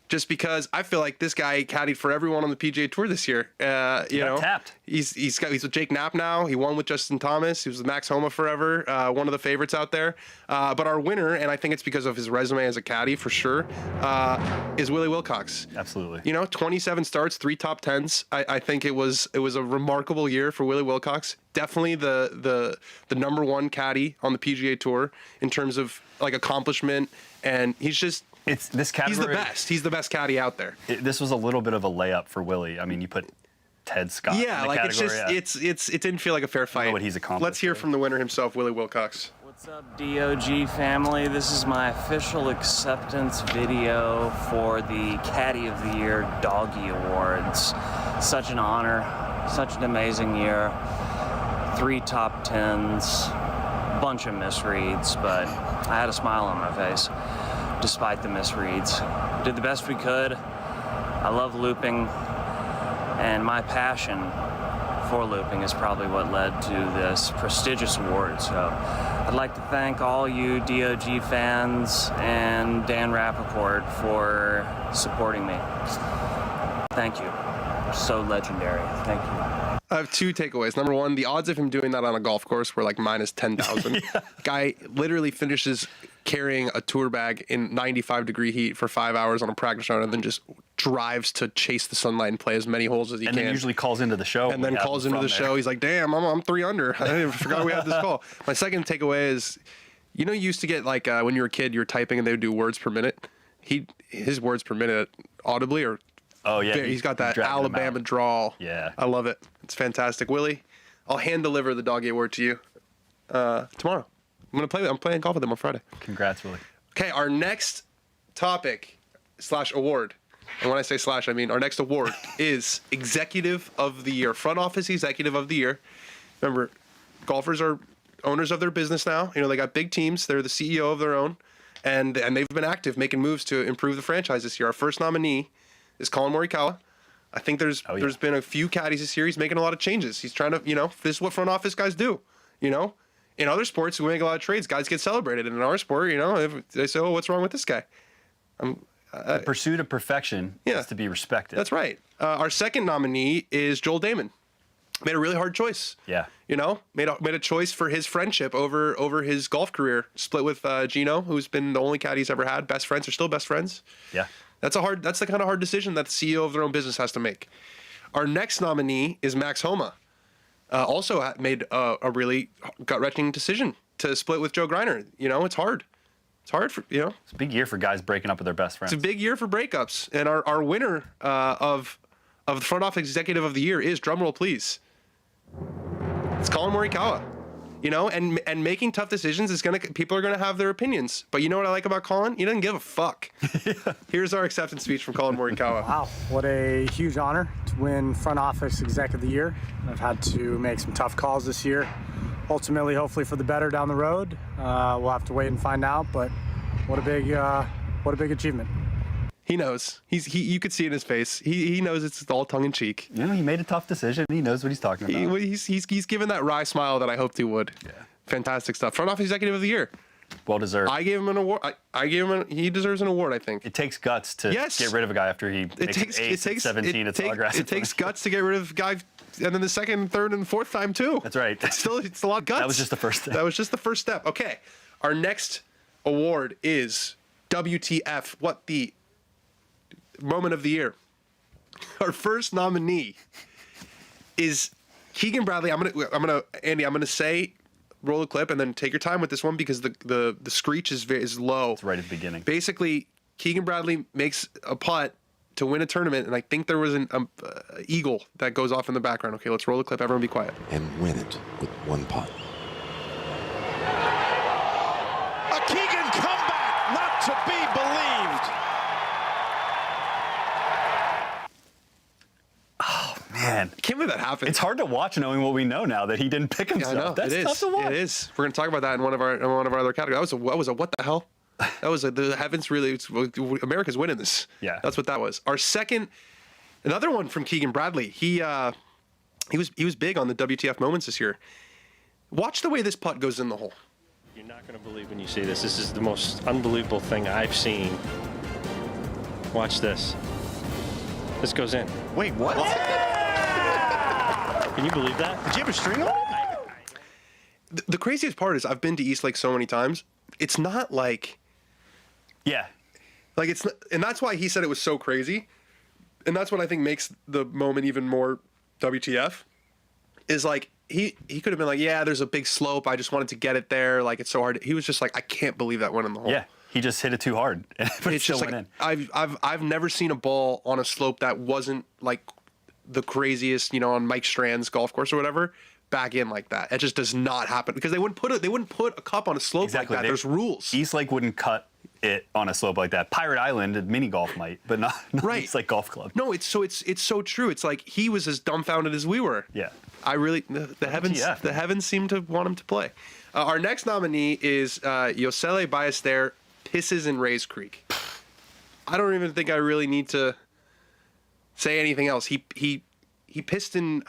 Just because I feel like this guy caddied for everyone on the PGA Tour this year. Tapped. He's with Jake Knapp now. He won with Justin Thomas. He was with Max Homa forever. One of the favorites out there. But our winner, and I think it's because of his resume as a caddy for sure, is Willie Wilcox. Absolutely. 27 starts, 3 top 10s. I think it was a remarkable year for Willie Wilcox. Definitely the number one caddy on the PGA Tour in terms of like accomplishment, and he's just. It's this category. He's the best. He's the best caddy out there. This was a little bit of a layup for Willie. I mean, you put Ted Scott. Yeah, in the like category. it didn't feel like a fair fight. What he's accomplished. Let's hear from the winner himself, Willie Wilcox. What's up, DOG family? This is my official acceptance video for the Caddy of the Year Doggie Awards. Such an honor, such an amazing year. 3 top 10s, bunch of misreads, but I had a smile on my face despite the misreads. Did the best we could. I love looping, and my passion for looping is probably what led to this prestigious award. So I'd like to thank all you DOG fans and Dan Rappaport for supporting me. Thank you. So legendary. Thank you. I have 2 takeaways. Number 1, the odds of him doing that on a golf course were like minus 10,000. Yeah. Guy literally finishes carrying a tour bag in 95-degree heat for 5 hours on a practice round and then just drives to chase the sunlight and play as many holes as he can. And then usually calls into the show. And then calls into the show. He's like, damn, I'm 3 under. I forgot we had this call. My second takeaway is, you used to get like when you were a kid, you were typing and they would do words per minute. His words per minute audibly are... Oh, yeah. He's got that Alabama drawl. Yeah. I love it. It's fantastic. Willie, I'll hand deliver the Doggie Award to you tomorrow. I'm playing golf with him on Friday. Congrats, Willie. Okay, our next topic / award, and when I say / I mean our next award is Executive of the Year. Front Office Executive of the Year. Remember, golfers are owners of their business now. They got big teams. They're the CEO of their own, and they've been active making moves to improve the franchise this year. Our first nominee is Colin Morikawa. I think there's been a few caddies this year. He's making a lot of changes. He's trying to, this is what front office guys do. In other sports, we make a lot of trades. Guys get celebrated. And in our sport, if they say, oh, what's wrong with this guy? The pursuit of perfection is to be respected. That's right. Our second nominee is Joel Damon. Made a really hard choice. Yeah. Made a choice for his friendship over his golf career. Split with Gino, who's been the only caddy he's ever had. Best friends. They're still best friends. Yeah. That's the kind of hard decision that the CEO of their own business has to make. Our next nominee is Max Homa. also made a really gut-wrenching decision to split with Joe Greiner. You know, it's hard. It's hard for, you know. It's a big year for guys breaking up with their best friends. It's a big year for breakups. And our winner of the front office executive of the year is, drumroll please, it's Colin Morikawa. You know, and making tough decisions is people are gonna have their opinions. But you know what I like about Colin? He doesn't give a fuck. Here's our acceptance speech from Colin Morikawa. Wow, what a huge honor to win front office exec of the year. I've had to make some tough calls this year. Ultimately, hopefully for the better down the road. We'll have to wait and find out. But what a big achievement. He knows. You could see it in his face. He knows it's all tongue in cheek. You know, he made a tough decision. He knows what he's talking about. He's given that wry smile that I hoped he would. Yeah. Fantastic stuff. Front office executive of the year. Well deserved. I gave him an award. He deserves an award, I think. It takes guts to get rid of a guy after he makes an ace at 17 at Sawgrass. It takes guts to get rid of a guy, and then the second, third, and fourth time too. That's right. It's a lot of guts. That was just the first step. That was just the first step. Okay. Our next award is WTF. What the moment of the year. Our first nominee is Keegan Bradley. Andy, I'm gonna say roll the clip and then take your time with this one because the screech is low. It's right at the beginning. Basically, Keegan Bradley makes a putt to win a tournament, and I think there was an eagle that goes off in the background. Okay, let's roll the clip. Everyone be quiet. And win it with one putt. A Keegan comeback, not to be believed. Man, I can't believe that happened. It's hard to watch knowing what we know now that he didn't pick himself. Yeah, I know. That's tough to watch. It is. We're going to talk about that in one of our other categories. That was a what the hell? That was the heavens really. America's winning this. Yeah, that's what that was. Our second, another one from Keegan Bradley. He was big on the WTF moments this year. Watch the way this putt goes in the hole. You're not going to believe when you see this. This is the most unbelievable thing I've seen. Watch this. This goes in. Wait, what? Can you believe that? Did you have a string on it? The craziest part is I've been to East Lake so many times. It's not like, like it's not, and that's why he said it was so crazy, and that's what I think makes the moment even more WTF. Is like he could have been like, yeah, there's a big slope. I just wanted to get it there. Like it's so hard. He was just like, I can't believe that went in the hole. Yeah, he just hit it too hard. But it's just like I've never seen a ball on a slope that wasn't like the craziest, you know, on Mike Strand's golf course or whatever, back in like that. It just does not happen because they wouldn't put a cup on a slope like that. There's rules. East Lake wouldn't cut it on a slope like that. Pirate Island and mini golf might, but not East Lake Golf Club. No, it's so true. It's like he was as dumbfounded as we were. Yeah. The heavens seem to want him to play. Our next nominee is Yosele Ballester, pisses in Rays Creek. I don't even think I really need to say anything else. He pissed in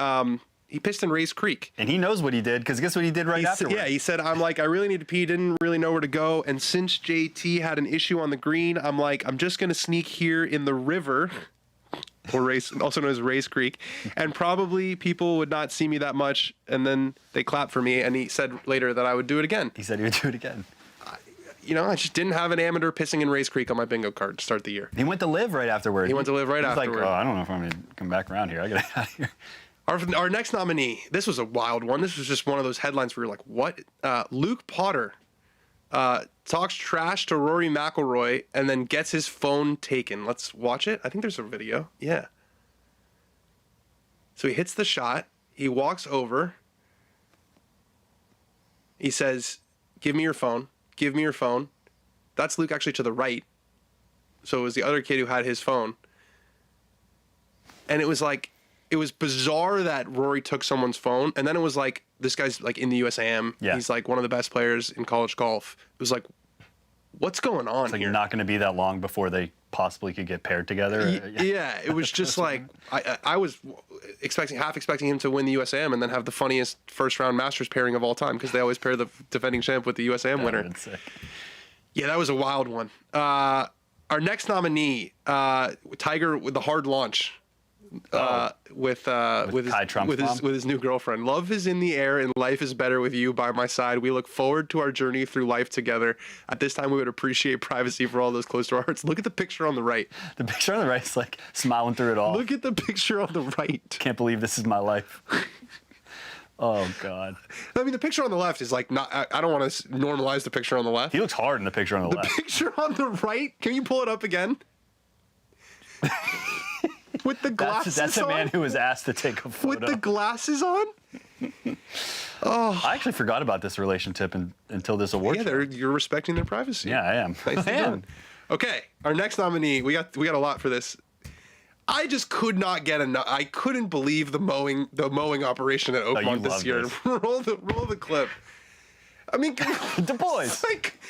Rays Creek. And he knows what he did, because guess what he did afterwards? Yeah, he said, I really need to pee, didn't really know where to go. And since JT had an issue on the green, I'm just going to sneak here in the river, or also known as Rays Creek, and probably people would not see me that much, and then they clap for me, and he said later that I would do it again. He said he would do it again. I just didn't have an amateur pissing in Rays Creek on my bingo card to start the year. He went to live right afterward. He went to live right afterward. Like, I don't know if I'm going to come back around here. I got to get out of here. Our next nominee, this was a wild one. This was just one of those headlines where you're like, what? Luke Potter talks trash to Rory McIlroy and then gets his phone taken. Let's watch it. I think there's a video. Yeah. So he hits the shot. He walks over. He says, give me your phone. Give me your phone. That's Luke actually to the right. So it was the other kid who had his phone. And it was bizarre that Rory took someone's phone. And then it was like, this guy's like in the USAM. Yeah. He's like one of the best players in college golf. It was like, what's going on? It's like, you're not going to be that long before they possibly could get paired together. Yeah, it was just like, I was half expecting him to win the USAM and then have the funniest first round Masters pairing of all time, because they always pair the defending champ with the USAM winner. Yeah, that was a wild one. Our next nominee, Tiger with the hard launch. With his new girlfriend. Love is in the air and life is better with you by my side. We look forward to our journey through life together. At this time, we would appreciate privacy for all those close to our hearts. Look at the picture on the right. The picture on the right is like smiling through it all. Look at the picture on the right. Can't believe this is my life. Oh God. I mean, the picture on the left is like not. I don't want to normalize the picture on the left. He looks hard in the picture on the left. The picture on the right. Can you pull it up again? With the glasses That's a on? man who was asked to take a photo. With the glasses on? Oh. I actually forgot about this relationship until this award. Yeah, you're respecting their privacy. Yeah, I am. Nicely I am. done. Okay, our next nominee. We got a lot for this. I just could not get enough. I couldn't believe the mowing operation at Oakmont this year. roll the clip. I mean, the boys. Like,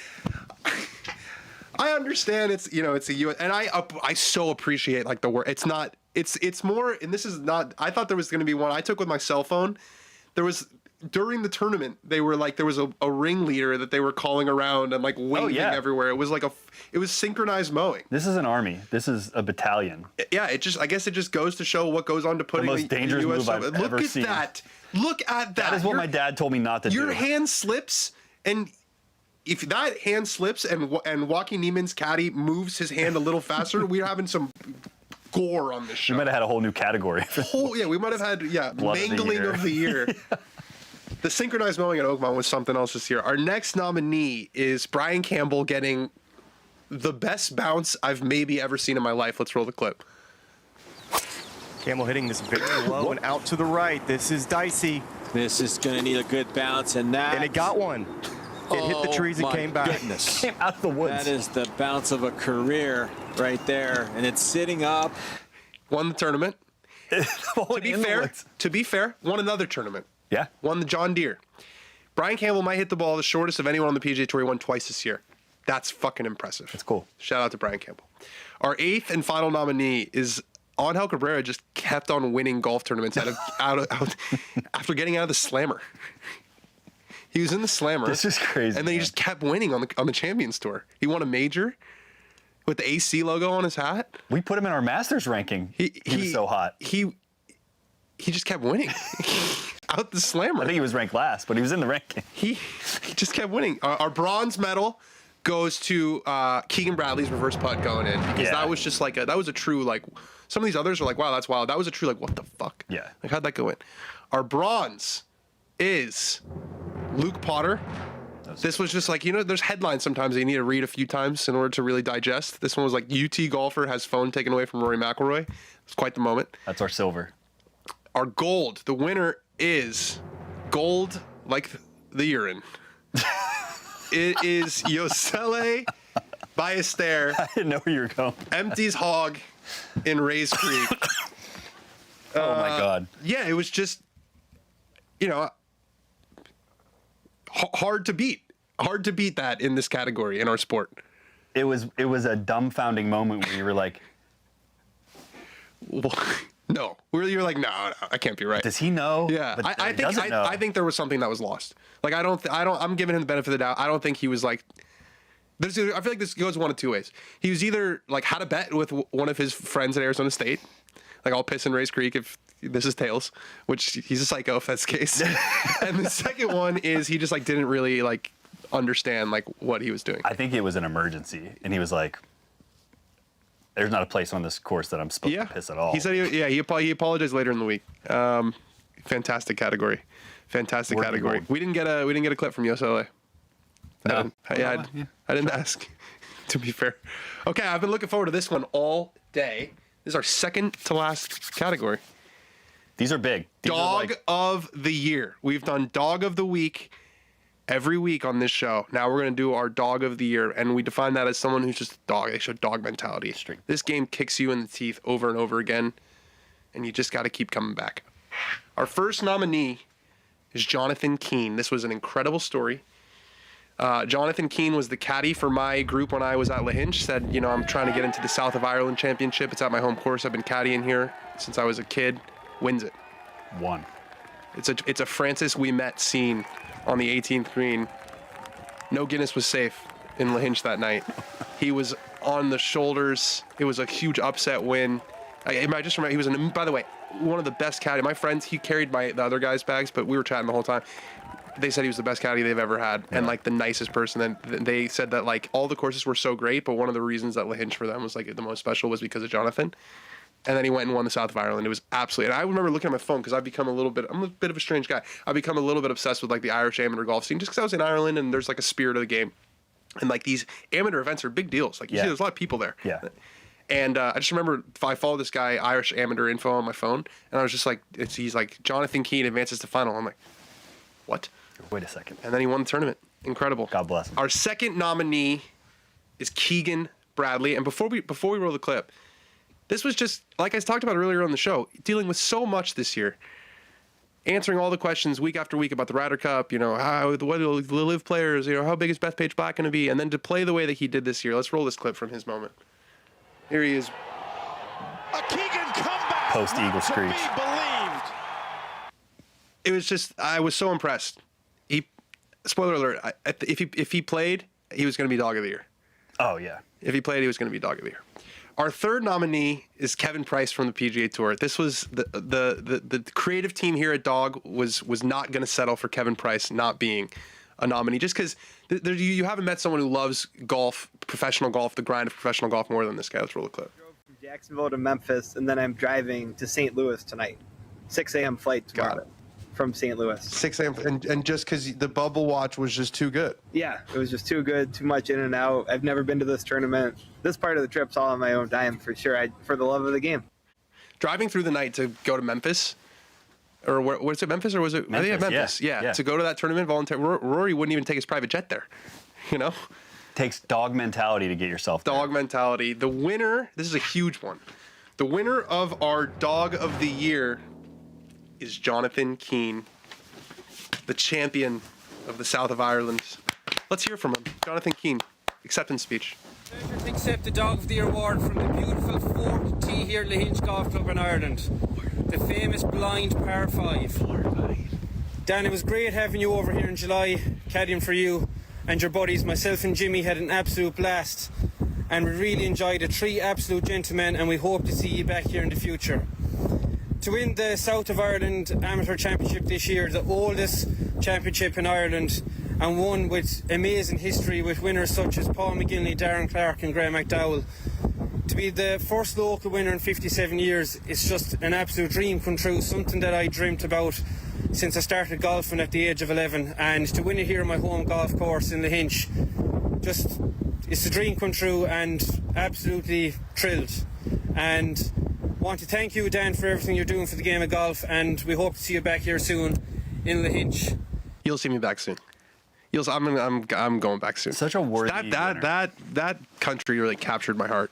I understand it's a U.S. and I so appreciate like the work. It's not. It's more. And this is not. I thought there was going to be one I took with my cell phone. There was. During the tournament, they were like there was a ringleader that they were calling around and like waving everywhere. It was like it was synchronized mowing. This is an army. This is a battalion. Yeah, I guess it just goes to show what goes on to putting the most dangerous the US move I've ever seen. Look at that. That is what my dad told me not to do. Your hand slips, and if that hand slips and Joaquin Niemann's caddy moves his hand a little faster, we're having some gore on this show. We might have had a whole new category. We might have had mangling of the year. The synchronized mowing at Oakmont was something else this year. Our next nominee is Brian Campbell getting the best bounce I've maybe ever seen in my life. Let's roll the clip. Campbell hitting this very low and out to the right. This is dicey. This is going to need a good bounce, and it got one. It hit the trees and came back. Goodness. Came out of the woods. That is the bounce of a career right there, and it's sitting up. Won the tournament. To be fair, won another tournament. Yeah. Won the John Deere. Brian Campbell might hit the ball the shortest of anyone on the PGA Tour. He won twice this year. That's fucking impressive. That's cool. Shout out to Brian Campbell. Our eighth and final nominee is Angel Cabrera. Just kept on winning golf tournaments after getting out of the Slammer. He was in the Slammer. This is crazy. And then he just kept winning on the Champions Tour. He won a major with the AC logo on his hat. We put him in our Masters ranking. He was so hot. He just kept winning. Out the Slammer. I think he was ranked last, but he was in the ranking. He just kept winning. Our bronze medal goes to Keegan Bradley's reverse putt going in because that was just like that was a true like. Some of these others are like, wow, that's wild. That was a true like, what the fuck? Yeah. Like how'd that go in? Our bronze is Luke Potter. This was just like, there's headlines sometimes that you need to read a few times in order to really digest. This one was like UT golfer has phone taken away from Rory McIlroy. It's quite the moment. That's our silver. Our gold, the winner is gold like the urine. It is Yosele Ballester. I didn't know where you were going. Empties hog in Rays Creek. Oh my God. Yeah, it was just, hard to beat. Hard to beat that in this category in our sport. It was a dumbfounding moment where you were like, no. You're like, no, I can't be right. Does he know? Yeah, I think there was something that was lost. Like I'm giving him the benefit of the doubt. I don't think he was like. I feel like this goes one of two ways. He was either like had a bet with one of his friends at Arizona State, like I'll piss in Rays Creek if this is tails, which he's a psycho if that's the case. And the second one is he just like didn't really like understand like what he was doing. I think it was an emergency, and he was like, "There's not a place on this course that I'm supposed to piss at all." He said, he apologized later in the week. Fantastic category. We didn't get a clip from Yosele. No. I didn't ask, to be fair. Okay, I've been looking forward to this one all day. This is our second to last category. These are big. Dog of the year. We've done dog of the week every week on this show. Now we're going to do our dog of the year, and we define that as someone who's just a dog. They show dog mentality. This game kicks you in the teeth over and over again, and you just got to keep coming back. Our first nominee is Jonathan Keane. This was an incredible story. Jonathan Keane was the caddy for my group when I was at Lahinch. Said, I'm trying to get into the South of Ireland Championship. It's at my home course. I've been caddying here since I was a kid. Wins it. Won. It's a Francis we met scene on the 18th green. No Guinness was safe in Lahinch that night. He was on the shoulders. It was a huge upset win. I just remember he was by the way, one of the best caddy. My friends, he carried the other guys' bags, but we were chatting the whole time. They said he was the best caddy they've ever had, and like the nicest person. And they said that like all the courses were so great, but one of the reasons that Lahinch for them was like the most special was because of Jonathan. And then he went and won the South of Ireland. It was absolutely, and I remember looking at my phone because I'm a bit of a strange guy. I've become a little bit obsessed with like the Irish amateur golf scene just because I was in Ireland and there's like a spirit of the game. And like these amateur events are big deals. Like you see there's a lot of people there. Yeah. And I just remember I followed this guy, Irish amateur info on my phone, and I was just like, he's like, Jonathan Keane advances to final. I'm like, what? Wait a second. And then he won the tournament. Incredible. God bless him. Our second nominee is Keegan Bradley. And before we roll the clip, this was just, like I talked about earlier on the show, dealing with so much this year. Answering all the questions week after week about the Ryder Cup, what are the live players, how big is Bethpage Black going to be? And then to play the way that he did this year. Let's roll this clip from his moment. Here he is. A Keegan comeback. Post Eagle screech. It was just, I was so impressed. Spoiler alert, if he played, he was going to be Dog of the Year. Oh, yeah. If he played, he was going to be Dog of the Year. Our third nominee is Kevin Price from the PGA Tour. This was the creative team here at Dog was not going to settle for Kevin Price not being a nominee, just because you haven't met someone who loves golf, professional golf, the grind of professional golf more than this guy. Let's roll the clip. I drove from Jacksonville to Memphis, and then I'm driving to St. Louis tonight. 6 a.m. flight tomorrow from St. Louis. 6 a.m. And just because the bubble watch was just too good. Yeah, it was just too good, too much in and out. I've never been to this tournament. This part of the trip's all on my own dime for sure, for the love of the game. Driving through the night to go to Memphis, or was it Memphis or was it? Memphis, Memphis. Yeah. To go to that tournament voluntarily. Rory wouldn't even take his private jet there, Takes dog mentality to get yourself there. Dog mentality. The winner, this is a huge one. The winner of our Dog of the Year is Jonathan Keane, the champion of the South of Ireland. Let's hear from him. Jonathan Keane, acceptance speech. Pleasure to accept the Dog of the Year award from the beautiful 4th tee here at Lahinch Golf Club in Ireland. The famous blind par 5. Dan, it was great having you over here in July, caddying for you and your buddies. Myself and Jimmy had an absolute blast, and we really enjoyed it. 3 absolute gentlemen, and we hope to see you back here in the future. To win the South of Ireland Amateur Championship this year, the oldest championship in Ireland, and one with amazing history with winners such as Paul McGinley, Darren Clark and Graham McDowell. To be the first local winner in 57 years, it's just an absolute dream come true, something that I dreamt about since I started golfing at the age of 11, and to win it here on my home golf course in Lahinch, it's a dream come true and absolutely thrilled. And want to thank you, Dan, for everything you're doing for the game of golf, and we hope to see you back here soon in Lahinch. You'll see me back soon. I'm going back soon. Such a worthy that country really captured my heart.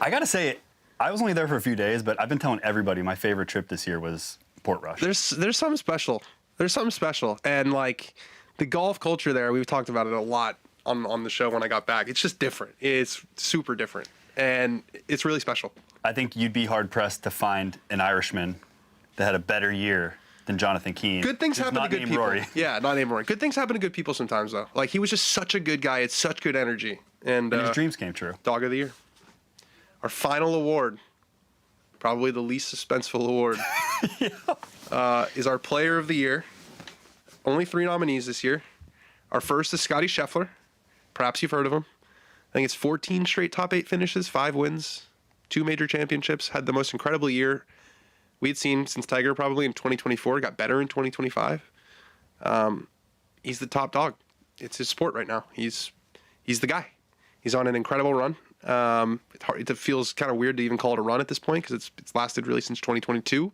I gotta say, I was only there for a few days, but I've been telling everybody my favorite trip this year was Portrush. There's something special. There's something special, and like the golf culture there, we've talked about it a lot on the show when I got back. It's just different. It's super different, and it's really special. I think you'd be hard pressed to find an Irishman that had a better year than Jonathan Keane. Good things happen to good people. Rory. Yeah, not named Rory. Good things happen to good people sometimes, though. Like, he was just such a good guy. It's such good energy. And his dreams came true. Dog of the Year. Our final award, probably the least suspenseful award, is our Player of the Year. Only 3 nominees this year. Our first is Scottie Scheffler. Perhaps you've heard of him. I think it's 14 straight top 8 finishes, 5 wins, 2 major championships, had the most incredible year we had seen since Tiger probably in 2024, got better in 2025. He's the top dog. It's his sport right now. He's the guy. He's on an incredible run. It feels kind of weird to even call it a run at this point because it's lasted really since 2022.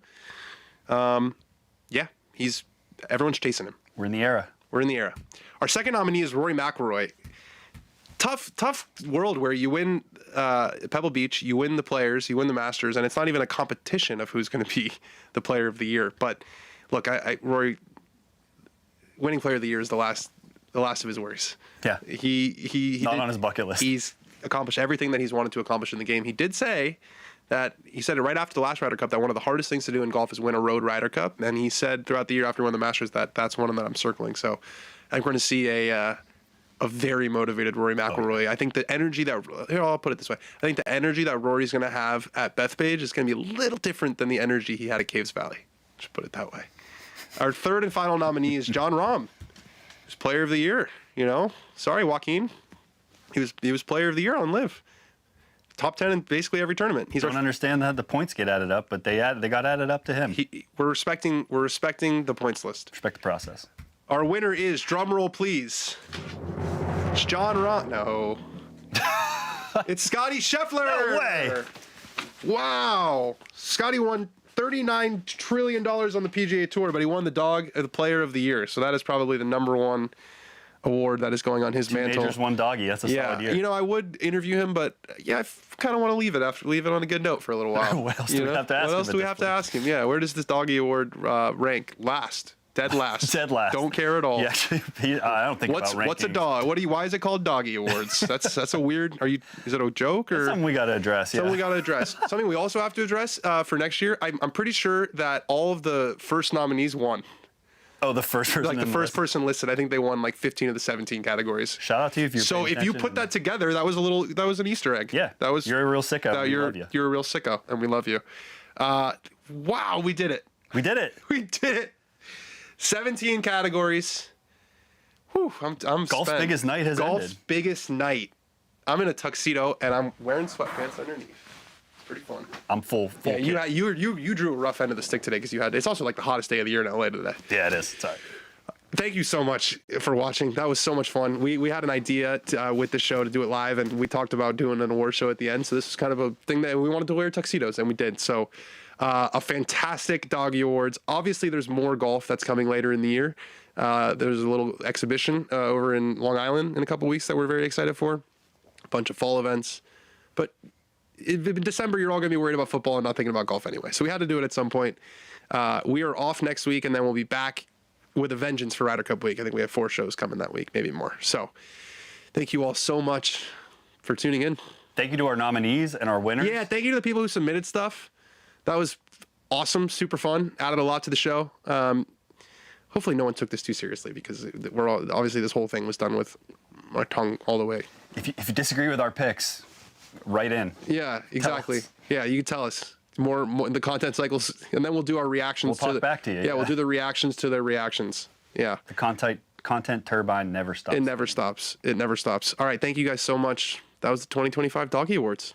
Yeah, everyone's chasing him. We're in the era. Our second nominee is Rory McIlroy. Tough world where you win Pebble Beach, you win the Players, you win the Masters, and it's not even a competition of who's going to be the Player of the Year. But look, Rory winning Player of the Year is the last of his worries. Yeah, he not on his bucket list. He's accomplished everything that he's wanted to accomplish in the game. He did say that he said it right after the last Ryder Cup that one of the hardest things to do in golf is win a road Ryder Cup, and he said throughout the year after he won the Masters that's one that I'm circling. So I'm going to see a very motivated Rory McIlroy. I think the energy I'll put it this way. I think the energy that Rory's going to have at Bethpage is going to be a little different than the energy he had at Caves Valley. Just put it that way. Our third and final nominee is Jon Rahm, who's Player of the Year. Sorry, Joaquin. He was Player of the Year on Live. top 10 in basically every tournament. He's don't understand that the points get added up, but they got added up to him. We're respecting the points list. Respect the process. Our winner is, drum roll please, it's John Ron. No. It's Scottie Scheffler. No way. Wow. Scottie won $39 trillion on the PGA Tour, but he won the Player of the Year. So that is probably the #1 award that is going on his mantle. Majors, one doggy. That's a solid year. You know, I would interview him, but yeah, I kind of want to leave it on a good note for a little while. What else do we have to ask him? What else do we have to ask him? Yeah, where does this Doggie Award rank? Last. Dead last. Dead last. Don't care at all. Yeah, I don't think about rankings. What's a dog? Why is it called Doggie Awards? That's a weird. Is it a joke or something we got to address? Yeah. Something we got to address. Something we also have to address for next year. I'm pretty sure that all of the first nominees won. Oh, the first person. Like the first person listed, I think they won like 15 of the 17 categories. Shout out to you if you're. So if you put that together, that was an Easter egg. Yeah, that was. You're a real sicko. We love you. You're a real sicko, and we love you. Wow, we did it. We did it. We did it. 17 categories. Whew, I'm Golf's spent. biggest night has ended. Golf's biggest night. I'm in a tuxedo and I'm wearing sweatpants underneath. It's pretty fun. I'm full. Yeah, you drew a rough end of the stick today because you had. It's also like the hottest day of the year in LA today. Yeah, it is. Sorry. Thank you so much for watching. That was so much fun. We had an idea with the show to do it live, and we talked about doing an award show at the end. So this was kind of a thing that we wanted to wear tuxedos, and we did. So a fantastic Doggie Awards. Obviously, there's more golf that's coming later in the year. There's a little exhibition over in Long Island in a couple weeks that we're very excited for. A bunch of fall events. But in December, you're all going to be worried about football and not thinking about golf anyway. So we had to do it at some point. We are off next week, and then we'll be back with a vengeance for Ryder Cup week. I think we have 4 shows coming that week, maybe more. So thank you all so much for tuning in. Thank you to our nominees and our winners. Yeah, thank you to the people who submitted stuff. That was awesome, super fun, added a lot to the show. Hopefully no one took this too seriously because obviously this whole thing was done with our tongue all the way. If you disagree with our picks, write in. Yeah, exactly. Yeah, you can tell us. More the content cycles, and then we'll do our reactions. We'll talk back to you. Yeah, we'll do the reactions to their reactions. Yeah. The content turbine never stops. It never stops. It never stops. All right, thank you guys so much. That was the 2025 Doggie Awards.